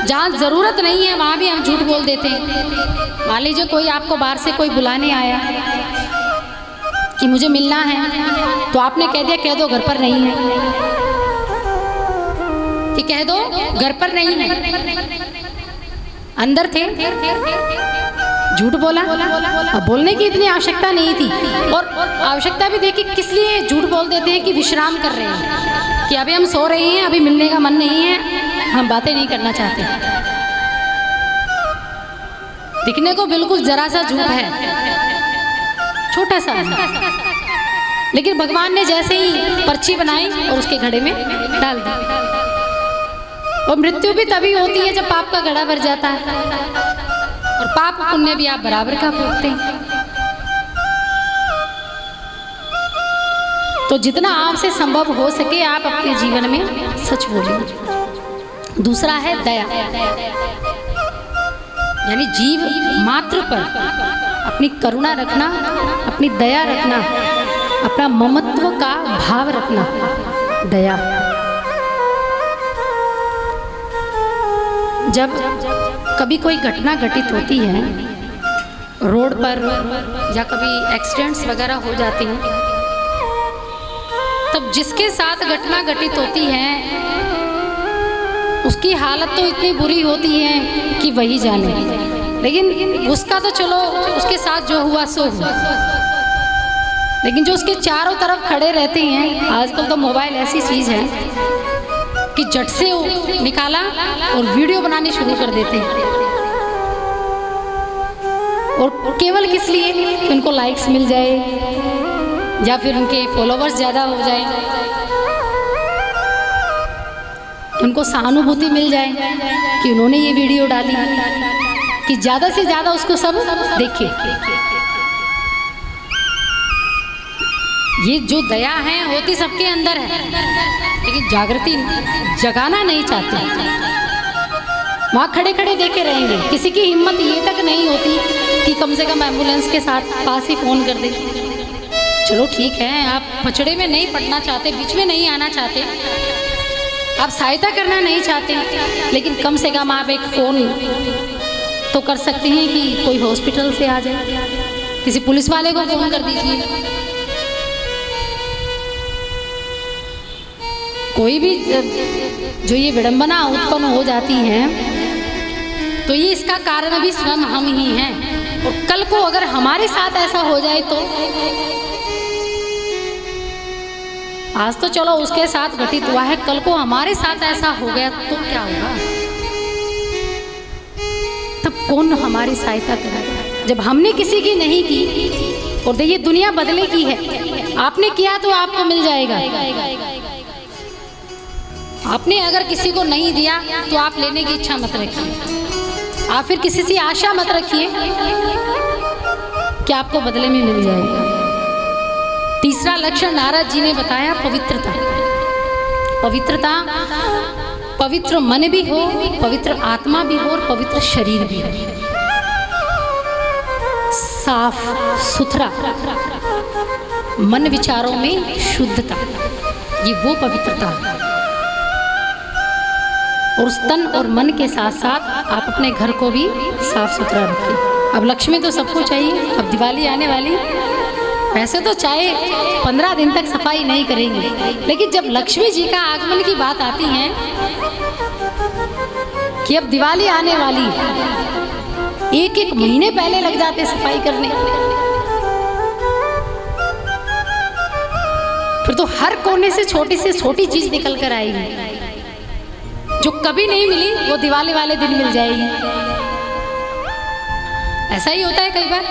जहाँ ज़रूरत नहीं है वहाँ भी हम झूठ बोल देते हैं। मान लीजिए कोई आपको बाहर से कोई बुलाने आया कि मुझे मिलना है, तो आपने कह दिया कह दो घर पर नहीं है, कि कह दो घर पर नहीं है। अंदर थे, झूठ बोला। अब बोलने की इतनी आवश्यकता नहीं थी, और आवश्यकता भी देखिए किस लिए झूठ बोल देते हैं कि विश्राम कर रहे हैं, कि अभी हम सो रहे हैं, अभी मिलने का मन नहीं है, हम बातें नहीं करना चाहते। दिखने को बिल्कुल जरा सा झूठ है, छोटा सा, लेकिन भगवान ने जैसे ही पर्ची बनाई और उसके घड़े में डाल दी। और मृत्यु भी तभी होती है जब पाप का घड़ा भर जाता है, और पाप पुण्य भी आप बराबर का भोगते हैं। तो जितना आपसे संभव हो सके आप अपने जीवन में सच बोलिए। दूसरा है दया, यानी जीव मात्र पर अपनी करुणा रखना, अपनी दया रखना, अपना ममत्व का भाव रखना, दया। जब कभी कोई घटना घटित होती है रोड पर या कभी एक्सीडेंट्स वगैरह हो जाते हैं, तब जिसके साथ घटना घटित होती है उसकी हालत तो इतनी बुरी होती है कि वही जाने। लेकिन उसका तो चलो, उसके साथ जो हुआ सो हुआ, लेकिन जो उसके चारों तरफ खड़े रहते हैं, आजकल तो मोबाइल ऐसी चीज़ है कि झट से निकाला और वीडियो बनाने शुरू कर देते हैं, और केवल किस लिए कि उनको लाइक्स मिल जाए या फिर उनके फॉलोवर्स ज़्यादा हो जाए, उनको सहानुभूति मिल जाए कि उन्होंने ये वीडियो डाली, कि ज़्यादा से ज़्यादा उसको सब देखे। ये जो दया है होती सबके अंदर है, लेकिन जागृति जगाना नहीं चाहते। वहाँ खड़े खड़े देखे रहेंगे, किसी की हिम्मत ये तक नहीं होती कि कम से कम एम्बुलेंस के साथ पास ही फ़ोन कर दे। चलो ठीक है, आप पचड़े में नहीं पड़ना चाहते, बीच में नहीं आना चाहते, आप सहायता करना नहीं चाहते, लेकिन कम से कम आप एक फ़ोन तो कर सकते हैं कि कोई हॉस्पिटल से आ जाए, किसी पुलिस वाले को फ़ोन कर दीजिए। कोई भी जो ये विडंबना उत्पन्न हो जाती है तो ये इसका कारण अभी स्वयं हम ही हैं, और कल को अगर हमारे साथ ऐसा हो जाए तो आज तो चलो उसके साथ घटित हुआ है, कल को हमारे साथ ऐसा हो गया तो क्या होगा? तब कौन हमारी सहायता करेगा जब हमने किसी की नहीं की? और देखिए दुनिया बदले की है, आपने किया तो आपको मिल जाएगा, आपने अगर किसी को नहीं दिया तो आप लेने की इच्छा मत रखिए, आप फिर किसी से आशा मत रखिए कि आपको बदले में मिल जाएगा। तीसरा लक्षण नारद जी ने बताया पवित्रता। पवित्रता, पवित्र मन भी हो, पवित्र आत्मा भी हो और पवित्र शरीर भी हो। साफ सुथरा मन, विचारों में शुद्धता, ये वो पवित्रता है। और उस तन और मन के साथ साथ आप अपने घर को भी साफ सुथरा रखें। अब लक्ष्मी तो सबको चाहिए। अब दिवाली आने वाली, वैसे तो चाहे 15 दिन तक सफाई नहीं करेंगे, लेकिन जब लक्ष्मी जी का आगमन की बात आती है कि अब दिवाली आने वाली, एक एक महीने पहले लग जाते सफाई करने। फिर तो हर कोने से छोटी चीज निकल कर आएगी, जो कभी नहीं मिली वो दिवाली वाले दिन मिल जाएगी। ऐसा ही होता है कई बार,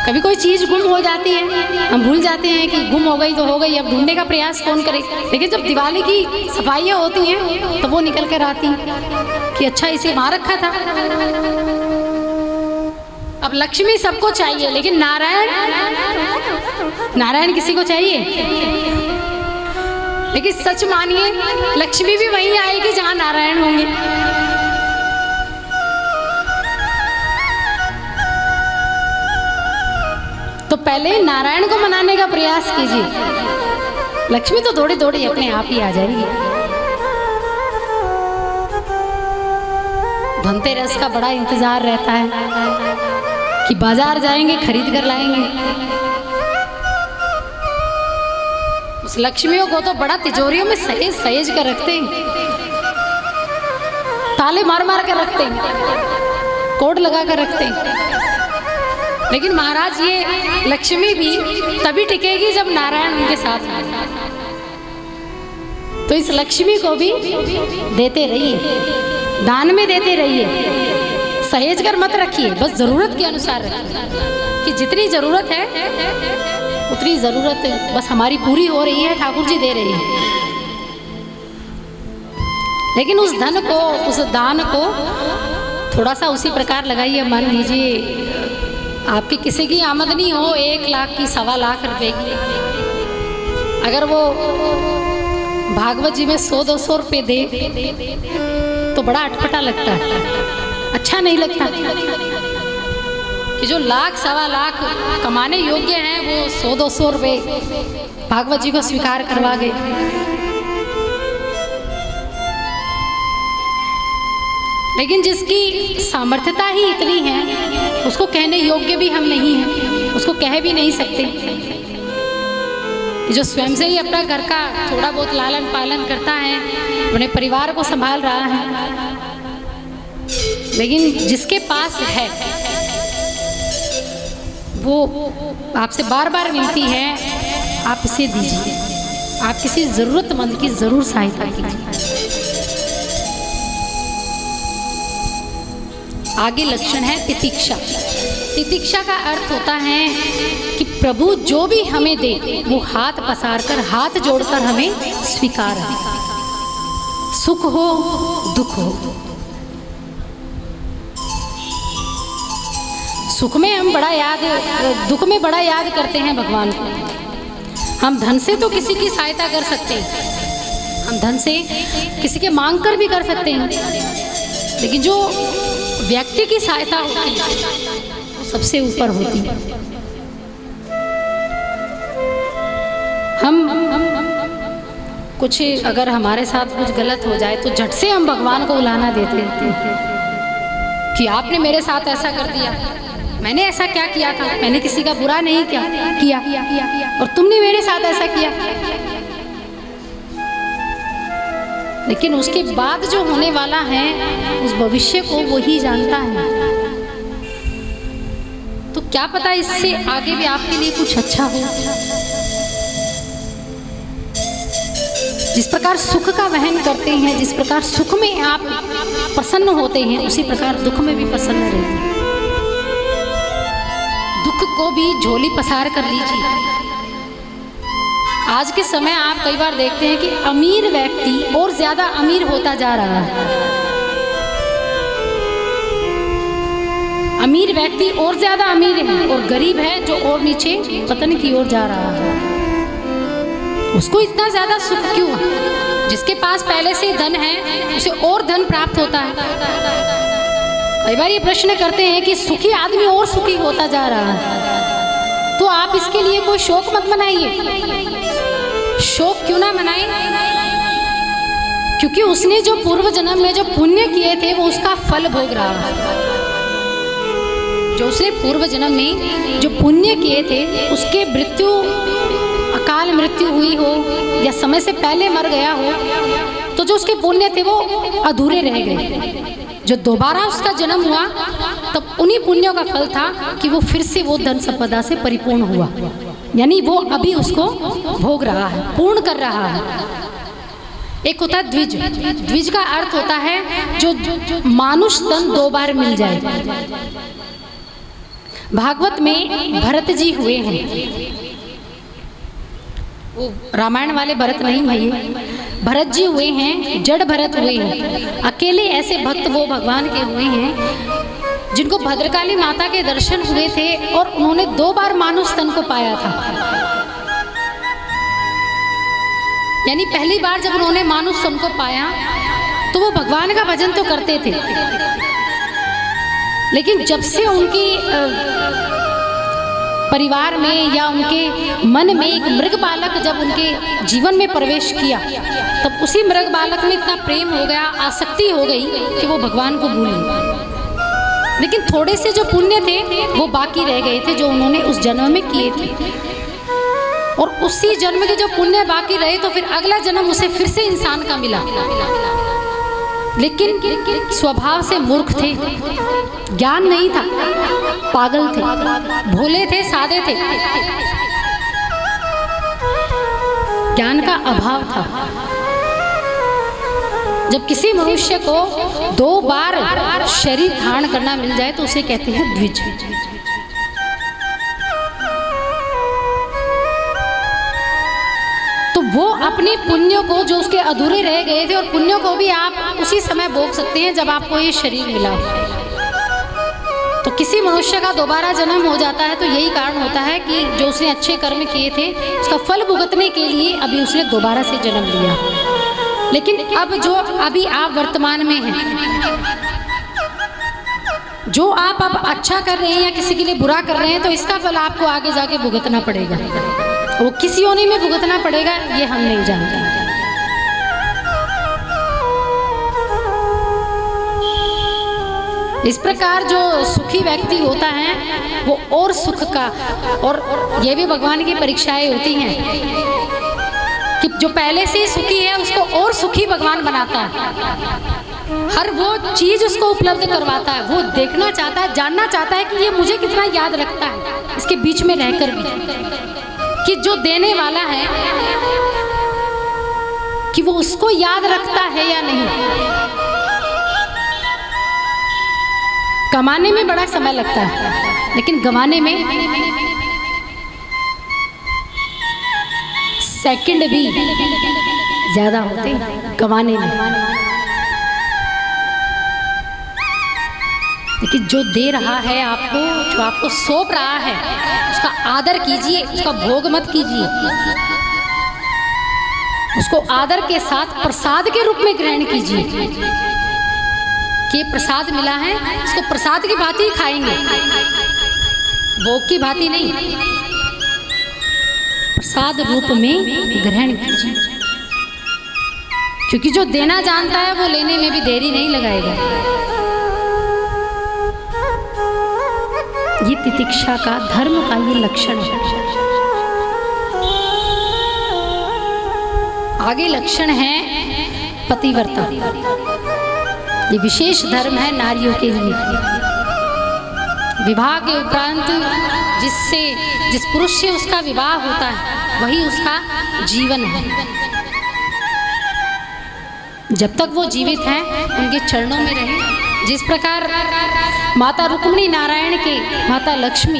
कभी कोई चीज गुम हो जाती है, हम भूल जाते हैं कि गुम हो गई तो हो गई, अब ढूंढने का प्रयास कौन करे। लेकिन जब दिवाली की सफाइयाँ होती हैं तो वो निकल कर आती हैं कि अच्छा इसे वहां रखा था। अब लक्ष्मी सबको चाहिए, लेकिन नारायण किसी को चाहिए। लेकिन सच मानिए, लक्ष्मी भी वहीं आएगी जहां नारायण होंगे। तो पहले नारायण को मनाने का प्रयास कीजिए, लक्ष्मी तो दौड़े दौड़े अपने आप ही आ जाएगी। धनतेरस का बड़ा इंतजार रहता है कि बाजार जाएंगे, खरीद कर लाएंगे। उस लक्ष्मियों को तो बड़ा तिजोरियों में सहेज सहेज कर रखते हैं, ताले मार मार कर रखते हैं, कोड लगा कर रखते हैं। लेकिन महाराज, ये लक्ष्मी भी तभी टिकेगी जब नारायण उनके साथ हो। तो इस लक्ष्मी को भी देते रहिए, दान में देते रहिए, सहेज कर मत रखिए, बस जरूरत के अनुसार रखिए कि जितनी जरूरत है उतनी जरूरत बस हमारी पूरी हो रही है, ठाकुर जी दे रहे हैं। लेकिन उस धन को, उस दान को थोड़ा सा उसी प्रकार लगाइए। मान लीजिए आपकी किसी की आमदनी हो 1 लाख की, 1.25 लाख रुपए की, अगर वो भागवत जी में 100-200 रुपये दे तो बड़ा अटपटा लगता है, अच्छा नहीं लगता कि जो 1.25 लाख कमाने योग्य हैं वो 100-200 रुपये भागवत जी को स्वीकार करवा गए। लेकिन जिसकी सामर्थ्यता ही इतनी है, उसको कहने योग्य भी हम नहीं हैं, उसको कह भी नहीं सकते। जो स्वयं से ही अपना घर का थोड़ा बहुत लालन पालन करता है, अपने परिवार को संभाल रहा है, लेकिन जिसके पास है वो आपसे बार बार मिलती है, आप इसे दीजिए। आप किसी जरूरतमंद की जरूर सहायता कीजिए। आगे लक्षण है तितिक्षा। तितिक्षा का अर्थ होता है कि प्रभु जो भी हमें दे वो हाथ पसार कर, हाथ जोड़कर हमें स्वीकार है। सुख हो दुख हो, सुख में हम बड़ा याद, दुख में बड़ा याद करते हैं भगवान को। हम धन से तो किसी की सहायता कर सकते हैं, हम धन से किसी के मांग कर भी कर सकते हैं, लेकिन जो व्यक्ति की सहायता होती है वो सबसे ऊपर होती है। हम कुछ, अगर हमारे साथ कुछ गलत हो जाए तो झट से हम भगवान को उलाहना देते हैं कि आपने मेरे साथ ऐसा कर दिया, मैंने ऐसा क्या किया था, मैंने किसी का बुरा नहीं किया और तुमने मेरे साथ ऐसा किया। लेकिन उसके बाद जो होने वाला है उस भविष्य को वो ही जानता है। तो क्या पता इससे आगे भी आपके लिए कुछ अच्छा हो। जिस प्रकार सुख का वहन करते हैं, जिस प्रकार सुख में आप प्रसन्न होते हैं, उसी प्रकार दुख में भी प्रसन्न रहिए। दुख को भी झोली पसार कर लीजिए। आज के समय आप कई बार देखते हैं कि अमीर व्यक्ति और ज्यादा अमीर होता जा रहा है। अमीर व्यक्ति और ज्यादा अमीर है और गरीब है जो और नीचे पतन की ओर जा रहा है, उसको इतना ज्यादा सुख क्यों? जिसके पास पहले से धन है उसे और धन प्राप्त होता है। कई बार ये प्रश्न करते हैं कि सुखी आदमी और सुखी होता जा रहा है, तो आप इसके लिए कोई शोक मत मनाइए। शोक क्यों ना मनाए? क्योंकि उसने जो पूर्व जन्म में जो पुण्य किए थे वो उसका फल भोग रहा है। जो उसने पूर्व जन्म में जो पुण्य किए थे उसके मृत्यु, अकाल मृत्यु हुई हो या समय से पहले मर गया हो, तो जो उसके पुण्य थे वो अधूरे रह गए। जो दोबारा उसका जन्म हुआ तब उन्हीं पुण्यों का फल था कि वो फिर से वो धन संपदा से परिपूर्ण हुआ, यानी वो अभी उसको भोग रहा है, पूर्ण कर रहा है। एक होता है द्विज। द्विज का अर्थ होता है जो मानुष तन 2 बार मिल जाए। भागवत में भरत जी हुए हैं, वो रामायण वाले भरत नहीं भैया, भरत जी हुए हैं, जड़ भरत हुए हैं। अकेले ऐसे भक्त वो भगवान के हुए हैं जिनको भद्रकाली माता के दर्शन हुए थे और उन्होंने 2 बार मानुष तन को पाया था। यानी पहली बार जब उन्होंने मानुष तन को पाया तो वो भगवान का भजन तो करते थे, लेकिन जब से उनकी परिवार में या उनके मन में एक मृग बालक जब उनके जीवन में प्रवेश किया, तब उसी मृग बालक में इतना प्रेम हो गया, आसक्ति हो गई कि वो भगवान को भूल गए। लेकिन थोड़े से जो पुण्य थे वो बाकी रह गए थे जो उन्होंने उस जन्म में किए थे, और उसी जन्म के जो पुण्य बाकी रहे तो फिर अगला जन्म उसे फिर से इंसान का मिला। लेकिन स्वभाव से मूर्ख थे, ज्ञान नहीं था, पागल थे, भोले थे, सादे थे, ज्ञान का अभाव था। जब किसी मनुष्य को 2 बार शरीर धारण करना मिल जाए तो उसे कहते हैं द्विज। तो वो अपने पुण्यों को जो उसके अधूरे रह गए थे, और पुण्यों को भी आप उसी समय भोग सकते हैं जब आपको ये शरीर मिला हो। तो किसी मनुष्य का दोबारा जन्म हो जाता है तो यही कारण होता है कि जो उसने अच्छे कर्म किए थे उसका फल भुगतने के लिए अभी उसने दोबारा से जन्म लिया। लेकिन अब जो अभी आप वर्तमान में हैं, जो आप अब अच्छा कर रहे हैं या किसी के लिए बुरा कर रहे हैं, तो इसका फल आपको आगे जाके भुगतना पड़ेगा। वो किस योनि में भुगतना पड़ेगा ये हम नहीं जानते। इस प्रकार जो सुखी व्यक्ति होता है वो और सुख का, और ये भी भगवान की परीक्षाएं होती हैं कि जो पहले से ही सुखी है उसको और सुखी भगवान बनाता है। हर वो चीज उसको उपलब्ध करवाता है। वो देखना चाहता है, जानना चाहता है कि ये मुझे कितना याद रखता है इसके बीच में रहकर भी, कि जो देने वाला है कि वो उसको याद रखता है या नहीं। कमाने में बड़ा समय लगता है, लेकिन गंवाने में सेकंड भी ज्यादा होते हैं गंवाने में। लेकिन जो दे रहा है आपको, जो आपको सौंप रहा है, उसका आदर कीजिए, उसका भोग मत कीजिए। उसको आदर के साथ प्रसाद के रूप में ग्रहण कीजिए कि ये प्रसाद मिला है, इसको प्रसाद की भांति ही खाएंगे, भोग की भांति नहीं। प्रसाद रूप में ग्रहण कीजिए, क्योंकि जो देना जानता है वो लेने में भी देरी नहीं लगाएगा। ये तितिक्षा का, धर्म का ये लक्षण है। आगे लक्षण है पतिव्रता। ये विशेष धर्म है नारियों के लिए। विवाह के उपरांत जिस पुरुष से उसका विवाह होता है वही उसका जीवन है। जब तक वो जीवित हैं उनके चरणों में रहे। जिस प्रकार माता रुक्मिणी नारायण के, माता लक्ष्मी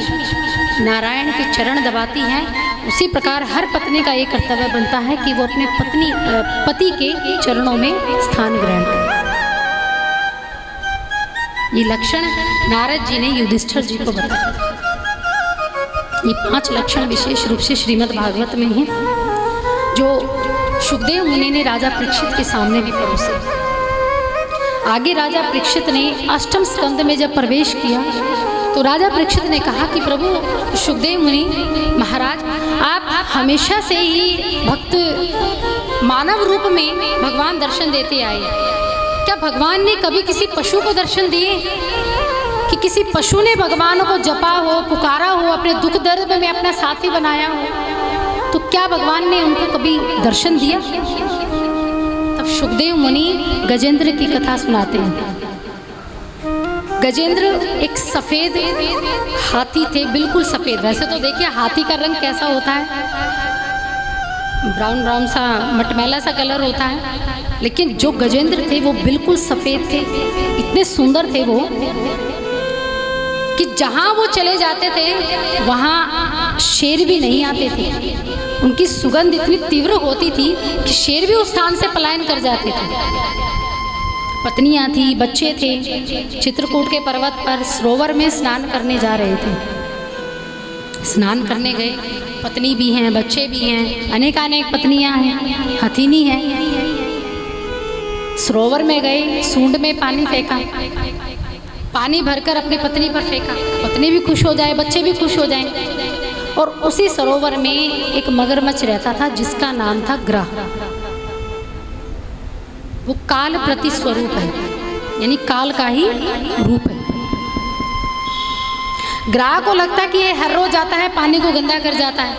नारायण के चरण दबाती हैं, उसी प्रकार हर पत्नी का ये कर्तव्य बनता है कि वो अपने पति के चरणों में स्थान ग्रहण करे। ये लक्षण नारद जी ने युधिष्ठिर जी को बताया। ये 5 लक्षण विशेष रूप से श्रीमद् भागवत में हैं, जो सुखदेव मुनि ने राजा परीक्षित के सामने भी परोसे। आगे राजा परीक्षित ने 8वें स्कंद में जब प्रवेश किया तो राजा परीक्षित ने कहा कि प्रभु सुखदेव मुनि महाराज, आप हमेशा से ही भक्त मानव रूप में भगवान दर्शन देते आए, क्या भगवान ने कभी किसी पशु को दर्शन दिए कि किसी पशु ने भगवान को जपा हो, पुकारा हो, अपने दुख दर्द में अपना साथी बनाया हो, तो क्या भगवान ने उनको कभी दर्शन दिया? तब सुखदेव मुनि गजेंद्र की कथा सुनाते हैं। गजेंद्र एक सफेद हाथी थे, बिल्कुल सफेद। वैसे तो देखिए हाथी का रंग कैसा होता है, ब्राउन ब्राउन सा मटमैला सा कलर होता है, लेकिन जो गजेंद्र थे वो बिल्कुल सफेद थे। इतने सुंदर थे वो कि जहाँ वो चले जाते थे वहाँ शेर भी नहीं आते थे। उनकी सुगंध इतनी तीव्र होती थी कि शेर भी उस स्थान से पलायन कर जाते थे। पत्नियां थी, बच्चे थे। चित्रकूट के पर्वत पर सरोवर में स्नान करने जा रहे थे। स्नान करने गए, पत्नी भी हैं, बच्चे भी हैं, अनेकानेक पत्नियां हैं, हथिनी हैं। सरोवर में गए, सूंड में पानी फेंका, पानी भरकर अपनी पत्नी पर फेंका। पत्नी भी खुश हो जाए, बच्चे भी खुश हो जाएं। और उसी सरोवर में एक मगरमच्छ रहता था जिसका नाम था ग्रह। वो काल प्रति स्वरूप है, यानी काल का ही रूप है। ग्रह को लगता कि ये हर रोज आता है, पानी को गंदा कर जाता है,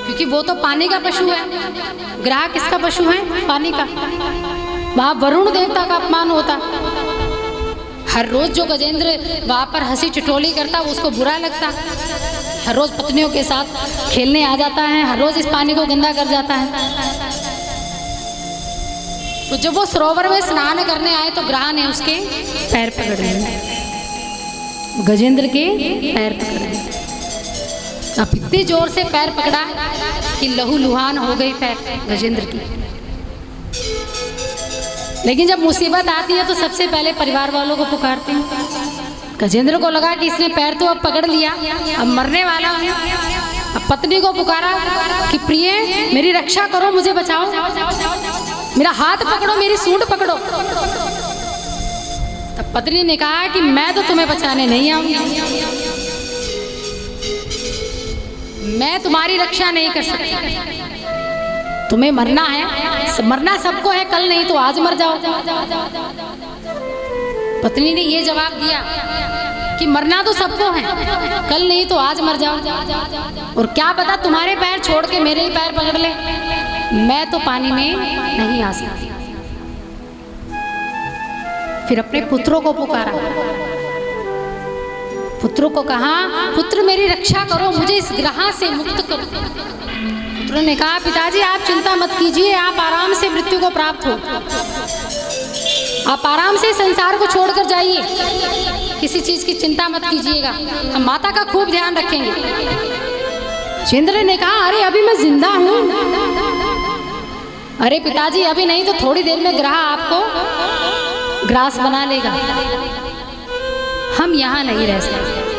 क्योंकि वो तो पानी का पशु है। ग्रह किसका पशु है? पानी का। वहां वरुण देवता का अपमान होता। हर रोज जो गजेंद्र वहां पर हंसी चिटोली करता, उसको बुरा लगता। हर रोज पत्नियों के साथ खेलने आ जाता है, हर रोज इस पानी को गंदा कर जाता है। तो जब वो सरोवर में स्नान करने आए तो ग्रह ने उसके पैर पकड़ लिए, गजेंद्र के पैर पकड़ लिए। अब इतनी जोर से पैर पकड़ा कि लहू लुहान हो गई पैर गजेंद्र की। लेकिन जब मुसीबत आती है तो सबसे पहले परिवार वालों को पुकारते हैं। गजेंद्र को लगा कि इसने पैर तो अब पकड़ लिया, अब मरने वाला हूँ। अब पत्नी को पुकारा कि प्रिय मेरी रक्षा करो, मुझे बचाओ, मेरा हाथ पकड़ो, मेरी सूंड पकड़ो। तब पत्नी ने कहा कि मैं तो तुम्हें बचाने नहीं आऊंगी, मैं तुम्हारी रक्षा नहीं कर सकती। तुम्हें मरना है, मरना सबको है, कल नहीं तो आज मर जाओ। पत्नी ने ये जवाब दिया कि मरना तो सबको है, कल नहीं तो आज मर जाओ। और क्या पता तुम्हारे पैर छोड़ के मेरे ही पैर पकड़ ले, मैं तो पानी में नहीं आ सकती। फिर अपने पुत्रों को पुकारा, पुत्रों को कहा पुत्र मेरी रक्षा करो, मुझे इस ग्रह से मुक्त करो। पुत्रों ने कहा पिताजी आप चिंता मत कीजिए, आप आराम से मृत्यु को प्राप्त हो, आप आराम से संसार को छोड़कर जाइए, किसी चीज की चिंता मत कीजिएगा, हम माता का खूब ध्यान रखेंगे। चंद्र ने कहा अरे अभी मैं जिंदा हूँ। अरे पिताजी अभी नहीं तो थोड़ी देर में ग्रह आपको ग्रास बना लेगा, हम यहाँ नहीं रह सकते।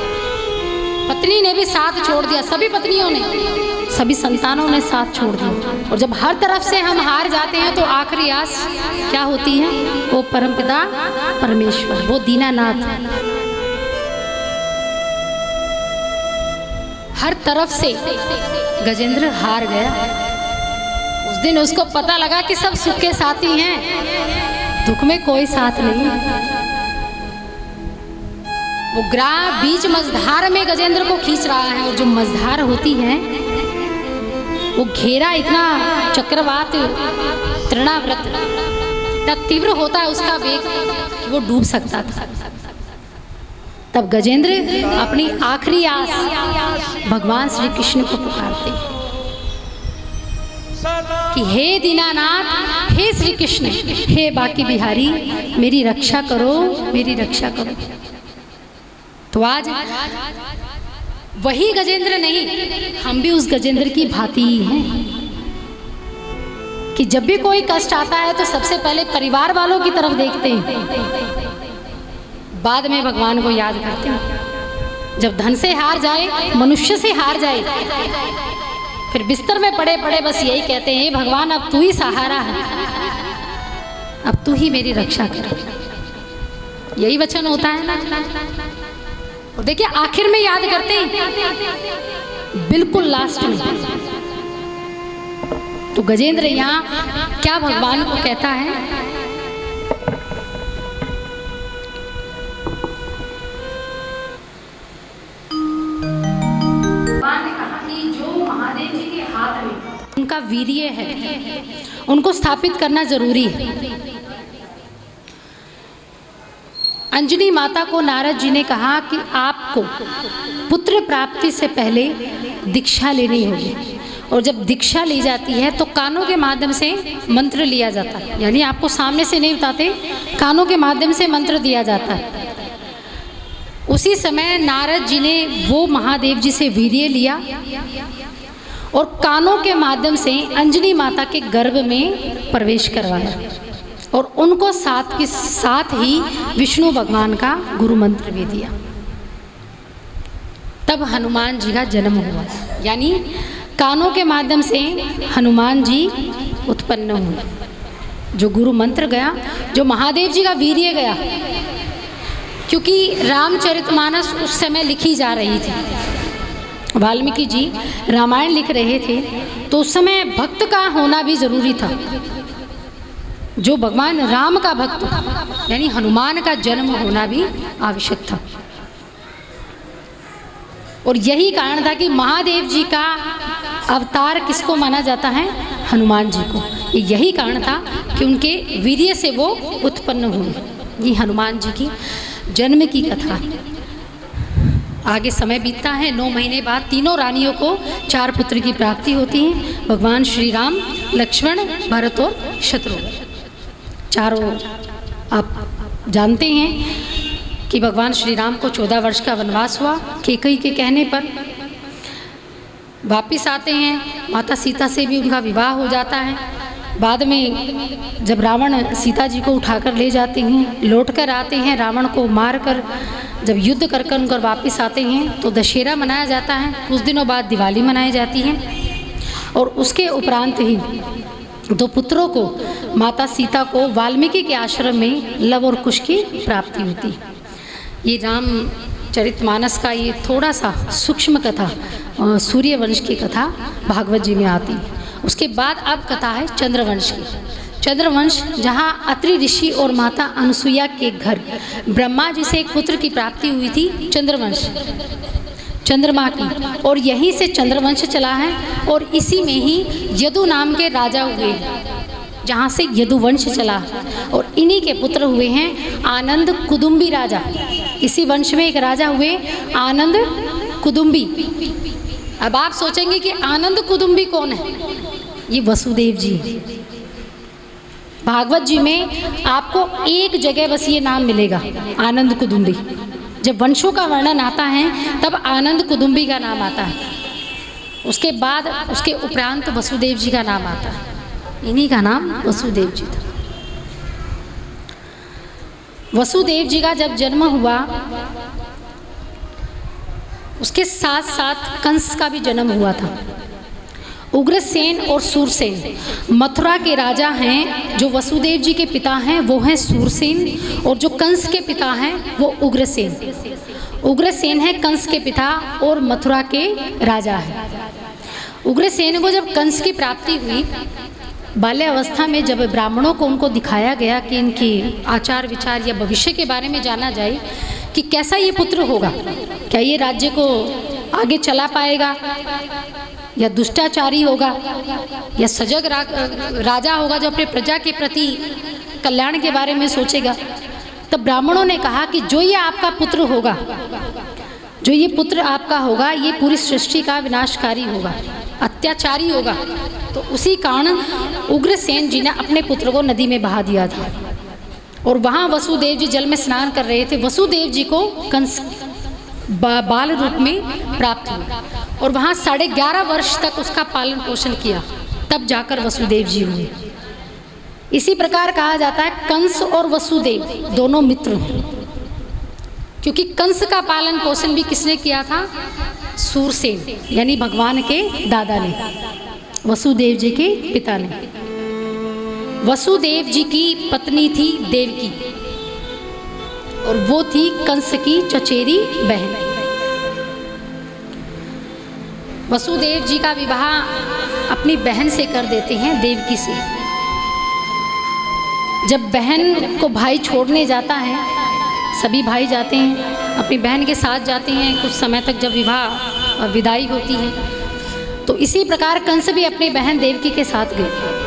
पत्नी ने भी साथ छोड़ दिया, सभी पत्नियों ने, सभी संतानों ने साथ छोड़ दिया। और जब हर तरफ से हम हार जाते हैं तो आखिरी आस क्या होती है? वो परमपिता परमेश्वर, वो दीनानाथ। हर तरफ से गजेंद्र हार गया। उस दिन उसको पता लगा कि सब सुख के साथी हैं, दुख में कोई साथ नहीं। वो ग्राह बीच मझधार में गजेंद्र को खींच रहा है, और जो मझधार होती है वो घेरा इतना चक्रवात तृणाव्रत इतना तीव्र होता है उसका वेग कि वो डूब सकता था। तब गजेंद्र अपनी आखिरी आस भगवान श्री कृष्ण को पुकारते कि हे दीनानाथ, हे श्री कृष्ण, हे बाकी बिहारी, मेरी रक्षा करो, मेरी रक्षा करो। तो आज वही गजेंद्र नहीं, हम भी उस गजेंद्र की भांति ही हैं कि जब भी कोई कष्ट आता है तो सबसे पहले परिवार वालों की तरफ देखते हैं बाद में भगवान को याद करते हैं। जब धन से हार जाए, मनुष्य से हार जाए, फिर बिस्तर में पड़े पड़े बस यही कहते हैं, भगवान अब तू ही सहारा है, अब तू ही मेरी रक्षा कर। यही वचन होता है ना। और देखिए आखिर में याद करते हैं, बिल्कुल लास्ट में। तो गजेंद्र यहाँ क्या भगवान को कहता है, भगवान ने कहा कि जो महादेव जी के हाथ में उनका वीर्य है, उनको स्थापित करना जरूरी है। अंजनी माता को नारद जी ने कहा कि आपको पुत्र प्राप्ति से पहले दीक्षा लेनी होगी, और जब दीक्षा ली जाती है तो कानों के माध्यम से मंत्र लिया जाता है, यानी आपको सामने से नहीं बताते, कानों के माध्यम से मंत्र दिया जाता है। उसी समय नारद जी ने वो महादेव जी से वीर्य लिया और कानों के माध्यम से अंजनी माता के गर्भ में प्रवेश करवाया, और उनको साथ के साथ ही विष्णु भगवान का गुरु मंत्र भी दिया। तब हनुमान जी का जन्म हुआ, यानी कानों के माध्यम से हनुमान जी उत्पन्न हुए। जो गुरु मंत्र गया, जो महादेव जी का वीर्य गया, क्योंकि रामचरितमानस उस समय लिखी जा रही थी, वाल्मीकि जी रामायण लिख रहे थे, तो उस समय भक्त का होना भी जरूरी था। जो भगवान राम का भक्त यानी हनुमान का जन्म होना भी आवश्यक था। और यही कारण था कि महादेव जी का अवतार किसको माना जाता है, हनुमान जी को। यही कारण था कि उनके वीर्य से वो उत्पन्न हुए। ये हनुमान जी की जन्म की कथा। आगे समय बीतता है, 9 महीने बाद तीनों रानियों को 4 पुत्र की प्राप्ति होती है, भगवान श्री राम, लक्ष्मण, भरत और शत्रुघ्न। चारों आप जानते हैं कि भगवान श्री राम को 14 वर्ष का वनवास हुआ, कैकेयी के कहने पर वापिस आते हैं। माता सीता से भी उनका विवाह हो जाता है। बाद में जब रावण सीता जी को उठाकर ले जाते हैं, लौट कर आते हैं, रावण को मार कर जब युद्ध कर कर उनकर वापिस आते हैं तो दशहरा मनाया जाता है। कुछ दिनों बाद दिवाली मनाई जाती है, और उसके उपरांत ही 2 पुत्रों को, माता सीता को वाल्मीकि के आश्रम में लव और कुश की प्राप्ति होती। ये रामचरितमानस का ये थोड़ा सा सूक्ष्म कथा, सूर्यवंश की कथा भागवत जी में आती है। उसके बाद अब कथा है चंद्रवंश की। चंद्रवंश जहाँ अत्रि ऋषि और माता अनुसुईया के घर ब्रह्मा जी से एक पुत्र की प्राप्ति हुई थी, चंद्रवंश, चंद्रमा की, और यहीं से चंद्रवंश चला है। और इसी में ही यदु नाम के राजा हुए, जहाँ से यदुवंश चला, और इन्हीं के पुत्र हुए हैं आनंद कुदुम्बी राजा। इसी वंश में एक राजा हुए आनंद कुदुम्बी। अब आप सोचेंगे कि आनंद कुदुम्बी कौन है, ये वसुदेव जी। भागवत जी में आपको एक जगह बस ये नाम मिलेगा, आनंद कुदुम्बी। जब वंशों का वर्णन आता है तब आनंद कुदुम्बी का नाम आता है, उसके बाद उसके उपरांत वसुदेव जी का नाम आता है। इन्हीं का नाम वसुदेव जी था। वसुदेव जी का जब जन्म हुआ, उसके साथ साथ कंस का भी जन्म हुआ था। उग्रसेन और सूरसेन मथुरा के राजा हैं। जो वसुदेव जी के पिता हैं वो हैं सूरसेन, और जो कंस के पिता हैं वो उग्रसेन। उग्रसेन है कंस के पिता और मथुरा के राजा हैं। उग्रसेन को जब कंस की प्राप्ति हुई, बाल्यावस्था में जब ब्राह्मणों को उनको दिखाया गया कि इनके आचार विचार या भविष्य के बारे में जाना जाए कि कैसा ये पुत्र होगा, क्या ये राज्य को आगे चला पाएगा, या दुष्टाचारी होगा, या सजग राजा होगा जो अपने प्रजा के प्रति कल्याण के बारे में सोचेगा। तब ब्राह्मणों ने कहा कि जो ये आपका पुत्र होगा, जो ये पुत्र आपका होगा, ये पूरी सृष्टि का विनाशकारी होगा, अत्याचारी होगा। तो उसी कारण उग्रसेन जी ने अपने पुत्र को नदी में बहा दिया था, और वहाँ वसुदेव जी जल में स्नान कर रहे थे। वसुदेव जी को कंस बाल रूप में प्राप्त हुए, और वहाँ 11.5 वर्ष तक उसका पालन पोषण किया, तब जाकर वसुदेव जी हुए। इसी प्रकार कहा जाता है कंस और वसुदेव दोनों मित्र हैं। क्योंकि कंस का पालन पोषण भी किसने किया था? सूरसेन, यानी भगवान के दादा ने, वसुदेव जी के पिता ने। वसुदेव जी की पत्नी थी देवकी, और वो थी कंस की चचेरी बहन। वसुदेव जी का विवाह अपनी बहन से कर देते हैं, देवकी से। जब बहन को भाई छोड़ने जाता है, सभी भाई जाते हैं, अपनी बहन के साथ जाते हैं कुछ समय तक, जब विवाह और विदाई होती है, तो इसी प्रकार कंस भी अपनी बहन देवकी के साथ गए।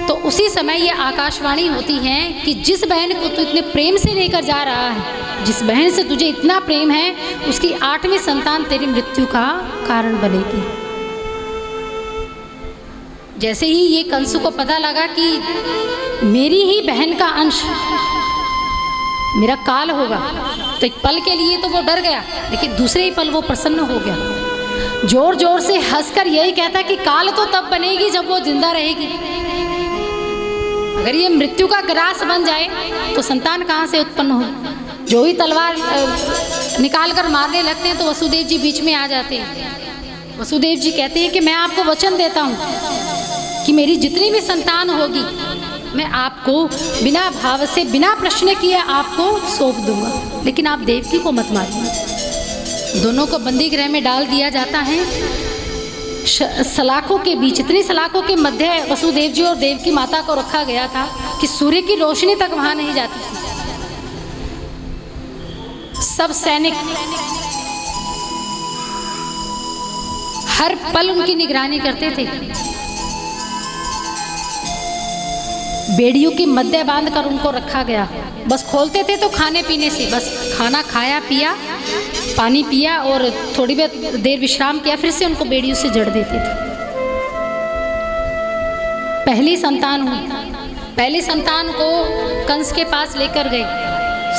तो उसी समय ये आकाशवाणी होती है कि जिस बहन को तू इतने प्रेम से लेकर जा रहा है, जिस बहन से तुझे इतना प्रेम है, उसकी 8वीं संतान तेरी मृत्यु का कारण बनेगी। जैसे ही ये कंस को पता लगा कि मेरी ही बहन का अंश मेरा काल होगा, तो एक पल के लिए तो वो डर गया, लेकिन दूसरे ही पल वो प्रसन्न हो गया। जोर जोर से हंसकर यही कहता कि काल तो तब बनेगी जब वो जिंदा रहेगी। अगर ये मृत्यु का ग्रास बन जाए तो संतान कहाँ से उत्पन्न हो? जो ही तलवार निकाल कर मारने लगते हैं तो वसुदेव जी बीच में आ जाते हैं। वसुदेव जी कहते हैं कि मैं आपको वचन देता हूँ कि मेरी जितनी भी संतान होगी, मैं आपको बिना भाव से, बिना प्रश्न किए आपको सौंप दूंगा, लेकिन आप देवकी को मत मारिए। दोनों को बंदी गृह में डाल दिया जाता है, सलाखों के बीच, इतनी सलाखों के मध्य वसुदेव जी और देवकी माता को रखा गया था कि सूर्य की रोशनी तक वहां नहीं जाती थी। सब सैनिक हर पल उनकी निगरानी करते थे। बेड़ियों के मध्य बांधकर उनको रखा गया। बस खोलते थे तो खाने पीने से, बस खाना खाया पिया, पानी पिया और थोड़ी देर विश्राम किया, फिर से उनको बेड़ियों से जड़ देते थे। पहली संतान हुई, पहली संतान को कंस के पास लेकर गए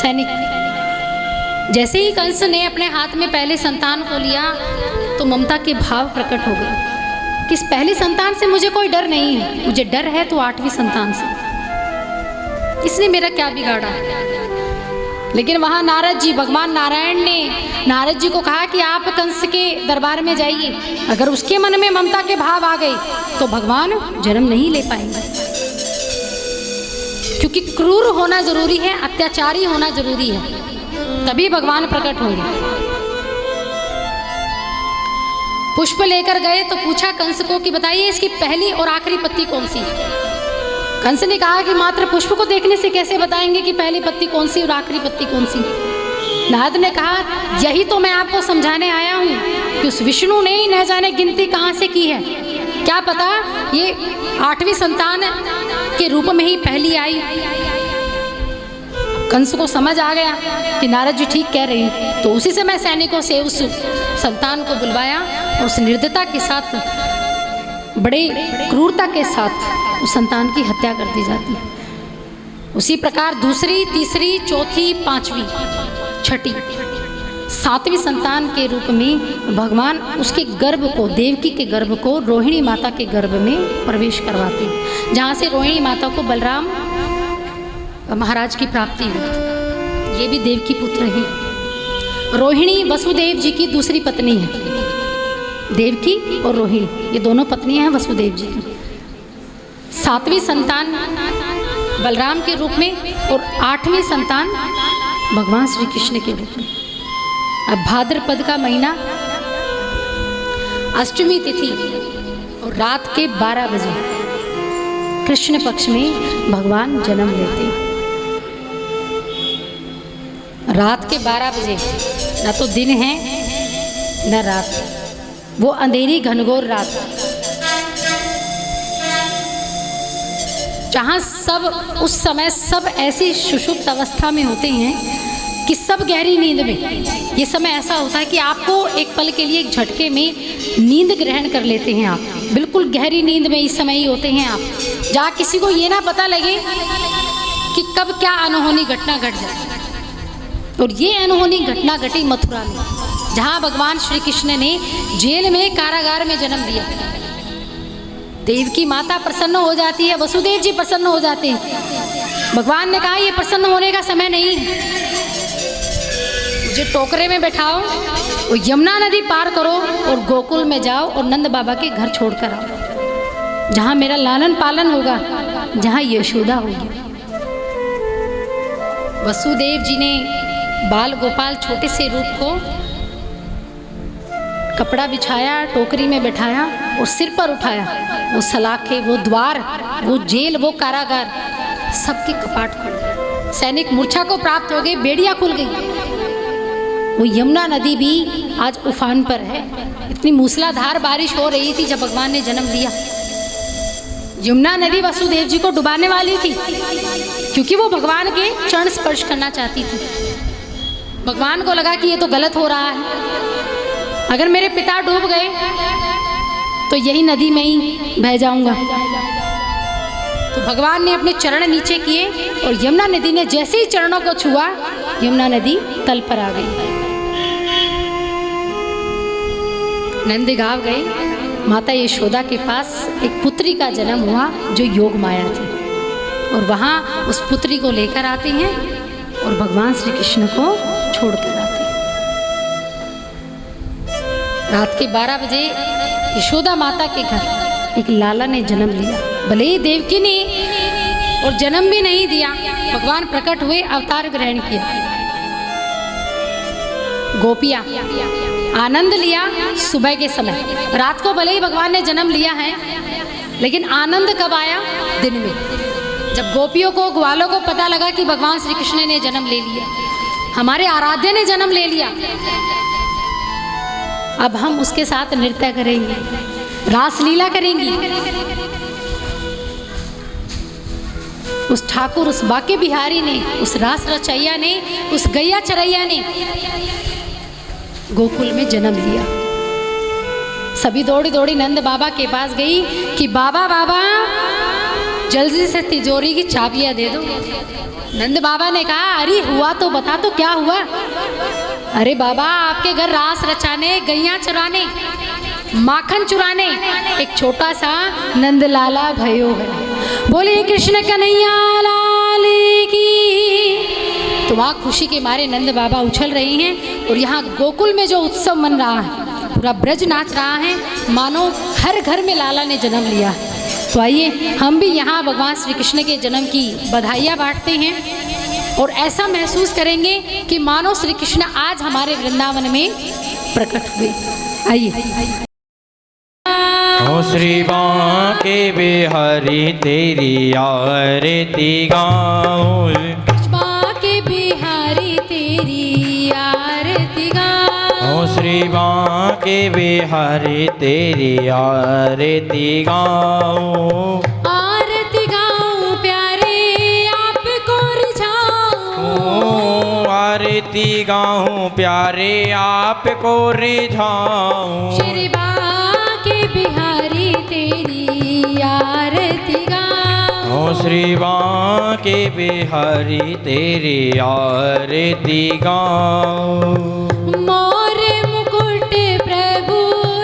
सैनिक। जैसे ही कंस ने अपने हाथ में पहले संतान को लिया तो ममता के भाव प्रकट हो गए कि इस पहली संतान से मुझे कोई डर नहीं है, मुझे डर है तो 8वीं संतान से। इसने मेरा क्या बिगाड़ा? लेकिन वहां नारद जी, भगवान नारायण ने नारद जी को कहा कि आप कंस के दरबार में जाइए, अगर उसके मन में ममता के भाव आ गए तो भगवान जन्म नहीं ले पाएंगे, क्योंकि क्रूर होना जरूरी है, अत्याचारी होना जरूरी है, तभी भगवान प्रकट होंगे। पुष्प लेकर गए तो पूछा कंस को कि बताइए इसकी पहली और आखिरी पत्ती कौन सी? कंस ने कहा कि मात्र पुष्प को देखने से कैसे बताएंगे कि पहली पत्ती कौन सी और आखिरी पत्ती कौन सी? नारद ने कहा यही तो मैं आपको समझाने आया हूँ कि उस विष्णु ने ही न जाने गिनती कहाँ से की है, क्या पता ये 8वीं संतान के रूप में ही पहली आई। कंस को समझ आ गया कि नारद जी ठीक कह रही हैं, तो उसी समय सैनिकों से उस संतान को बुलवाया और उस निर्दयता के साथ, बड़े क्रूरता के साथ उस संतान की हत्या कर दी जाती है। उसी प्रकार दूसरी, तीसरी, चौथी, 5वीं, 6ठी, 7वीं संतान के रूप में भगवान उसके गर्भ को, देवकी के गर्भ को रोहिणी माता के गर्भ में प्रवेश करवाते हैं, जहाँ से रोहिणी माता को बलराम महाराज की प्राप्ति हुई। ये भी देवकी पुत्र हैं। रोहिणी वसुदेव जी की दूसरी पत्नी है, देवकी और रोहिणी, ये दोनों पत्नियां हैं वसुदेव जी की। 7वीं संतान बलराम के रूप में और 8वीं संतान भगवान श्री कृष्ण के रूप में। अब भाद्रपद का महीना, अष्टमी तिथि और रात के 12 बजे कृष्ण पक्ष में भगवान जन्म लेते हैं। रात के 12 बजे, ना तो दिन है न रात, वो अंधेरी घनघोर रात, जहाँ सब उस समय सब ऐसी सुषुप्त अवस्था में होते हैं कि सब गहरी नींद में। ये समय ऐसा होता है कि आपको एक पल के लिए, एक झटके में नींद ग्रहण कर लेते हैं आप, बिल्कुल गहरी नींद में इस समय ही होते हैं आप, जहाँ किसी को ये ना पता लगे कि कब क्या अनहोनी घटना घट जाए। और ये अनहोनी घटना घटी मथुरा में, जहाँ भगवान श्री कृष्ण ने जेल में, कारागार में जन्म दिया। देवकी माता प्रसन्न हो जाती है, वसुदेव जी प्रसन्न हो जाते हैं। भगवान ने कहा ये प्रसन्न होने का समय नहीं, मुझे टोकरे में बैठाओ और यमुना नदी पार करो और गोकुल में जाओ और नंद बाबा के घर छोड़ कर आओ, जहाँ मेरा लालन पालन होगा, जहाँ यशोदा होगी। वसुदेव जी ने बाल गोपाल छोटे से रूप को कपड़ा बिछाया, टोकरी में बैठाया और सिर पर उठाया। वो सलाखे, वो द्वार, वो जेल, वो कारागार, सबके कपाट खुल गए। सैनिक मूर्छा को प्राप्त हो गए, बेड़ियां खुल गई। वो यमुना नदी भी आज उफान पर है। इतनी मूसलाधार बारिश हो रही थी जब भगवान ने जन्म लिया। यमुना नदी वसुदेव जी को डुबाने वाली थी, क्योंकि वो भगवान के चरण स्पर्श करना चाहती थी। भगवान को लगा कि ये तो गलत हो रहा है, अगर मेरे पिता डूब गए तो यही नदी में ही बह जाऊंगा। तो भगवान ने अपने चरण नीचे किए और यमुना नदी ने जैसे ही चरणों को छुआ, यमुना नदी तल पर आ गई। नंद गांव गए, माता यशोदा के पास एक पुत्री का जन्म हुआ जो योग माया थी, और वहाँ उस पुत्री को लेकर आते हैं और भगवान श्री कृष्ण को छोड़कर आते हैं। रात के 12 बजे यशोदा माता के घर एक लाला ने जन्म लिया। भले ही देवकी ने और जन्म भी नहीं दिया, भगवान प्रकट हुए, अवतार ग्रहण किया। गोपियां आनंद लिया सुबह के समय। रात को भले ही भगवान ने जन्म लिया है, लेकिन आनंद कब आया? दिन में, जब गोपियों को, ग्वालों को पता लगा कि भगवान श्री कृष्ण ने जन्म ले लिया, हमारे आराध्य ने जन्म ले लिया। अब हम उसके साथ नृत्य करेंगे, रासलीला करेंगी। उस ठाकुर, उस बाके बिहारी ने, उस रास रचैया ने, उस गैया चरैया ने गोकुल में जन्म लिया। सभी दौड़ी दौड़ी नंद बाबा के पास गई कि बाबा बाबा जल्दी से तिजोरी की चाबियां दे दो। नंद बाबा ने कहा, अरे हुआ तो बता, तो क्या हुआ? अरे बाबा, आपके घर रास रचाने, गैया चुराने, माखन चुराने एक छोटा सा नंदलाला भयो है। बोले कृष्ण कन्हैया लाल की। तो वहाँ खुशी के मारे नंद बाबा उछल रहे हैं, और यहाँ गोकुल में जो उत्सव मन रहा है, पूरा ब्रज नाच रहा है, मानो हर घर में लाला ने जन्म लिया। तो आइए हम भी यहाँ भगवान श्री कृष्ण के जन्म की बधाइयाँ बांटते हैं और ऐसा महसूस करेंगे कि मानो श्री कृष्ण आज हमारे वृंदावन में प्रकट हुए। आइए। ओ श्री बांके बिहारी तेरी आरती गाओ, बांके बिहारी तेरी आरती गाओ। ओ श्री बांके बिहारी तेरी आरती गाओ। आरती गाऊं प्यारे आपको रिझाऊं। ओ आरती गाऊं प्यारे आपको रिझाऊं। श्री बांके बिहारी तेरी आरती गाऊं। ओ श्री बांके बिहारी तेरी आरती गाऊं। मोर मुकुट प्रभु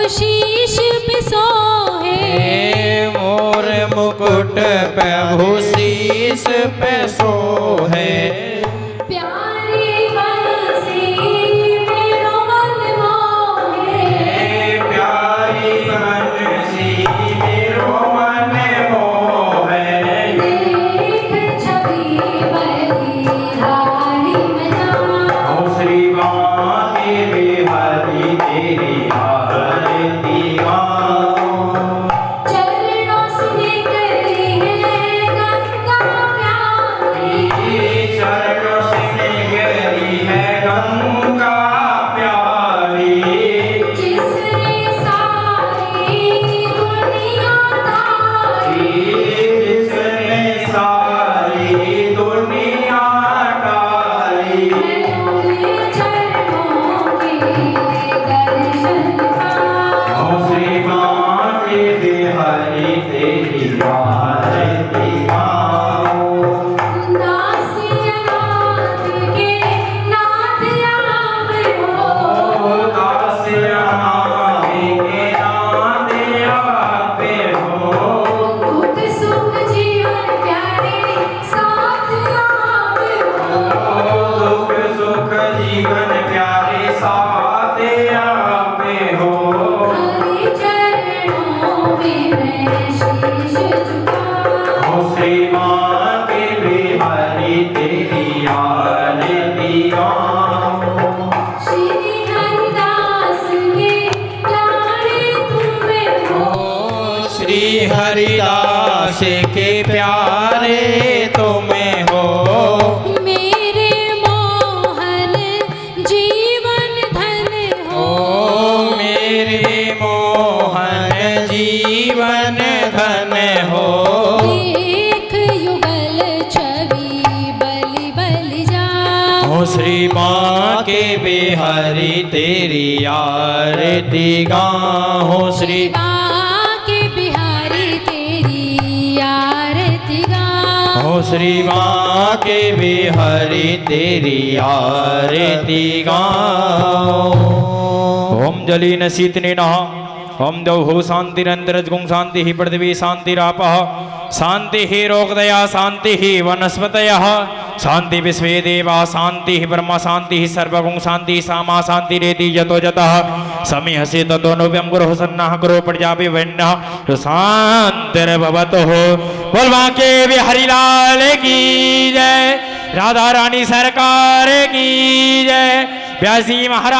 शीश पे सोहे। मोर मुकुट प्रभु शीस पे सोहे। प्यारी बंसी मेरो मन मोहे। प्यारी बंसी मेरो मन मोहे। देख छवि बलिहारी में जाऊं। ओ श्री बांके बिहारी तेरी आरती गाऊं। चरणों से निकली है गंगा प्यारी। चरण के प्यारे तुम्हें हो, मेरे मोहन जीवन धन हो, मेरे मोहन जीवन धन हो। देख युगल छवि बलि बलि जा, हो श्री माँ के बिहारी तेरी आरती गाहो, श्री माँ के बिहारी तेरी आरती गा, हो श्री माँ के बिहारी तेरी आरती गाओ। ओम जलीन शीतने नः, ओम दौः शांतिरंतरजगुं शांति ही पृथ्वी शांतिरापः, शांति ही रोगदया शांति ही वनस्पतयः, शांति विश्वे देवा शांति ही ब्रह्म शांति ही सर्वगुं शांति सामा शांति रेति यतो जतः समिहसि ततो नव्यं गुरुः सन्नः गुरो प्रजापिवन्नः शांतिर्भवतु। बोलवा के बिहारी लाल की जय, राधा रानी सरकार की जय, व्यासी महाराज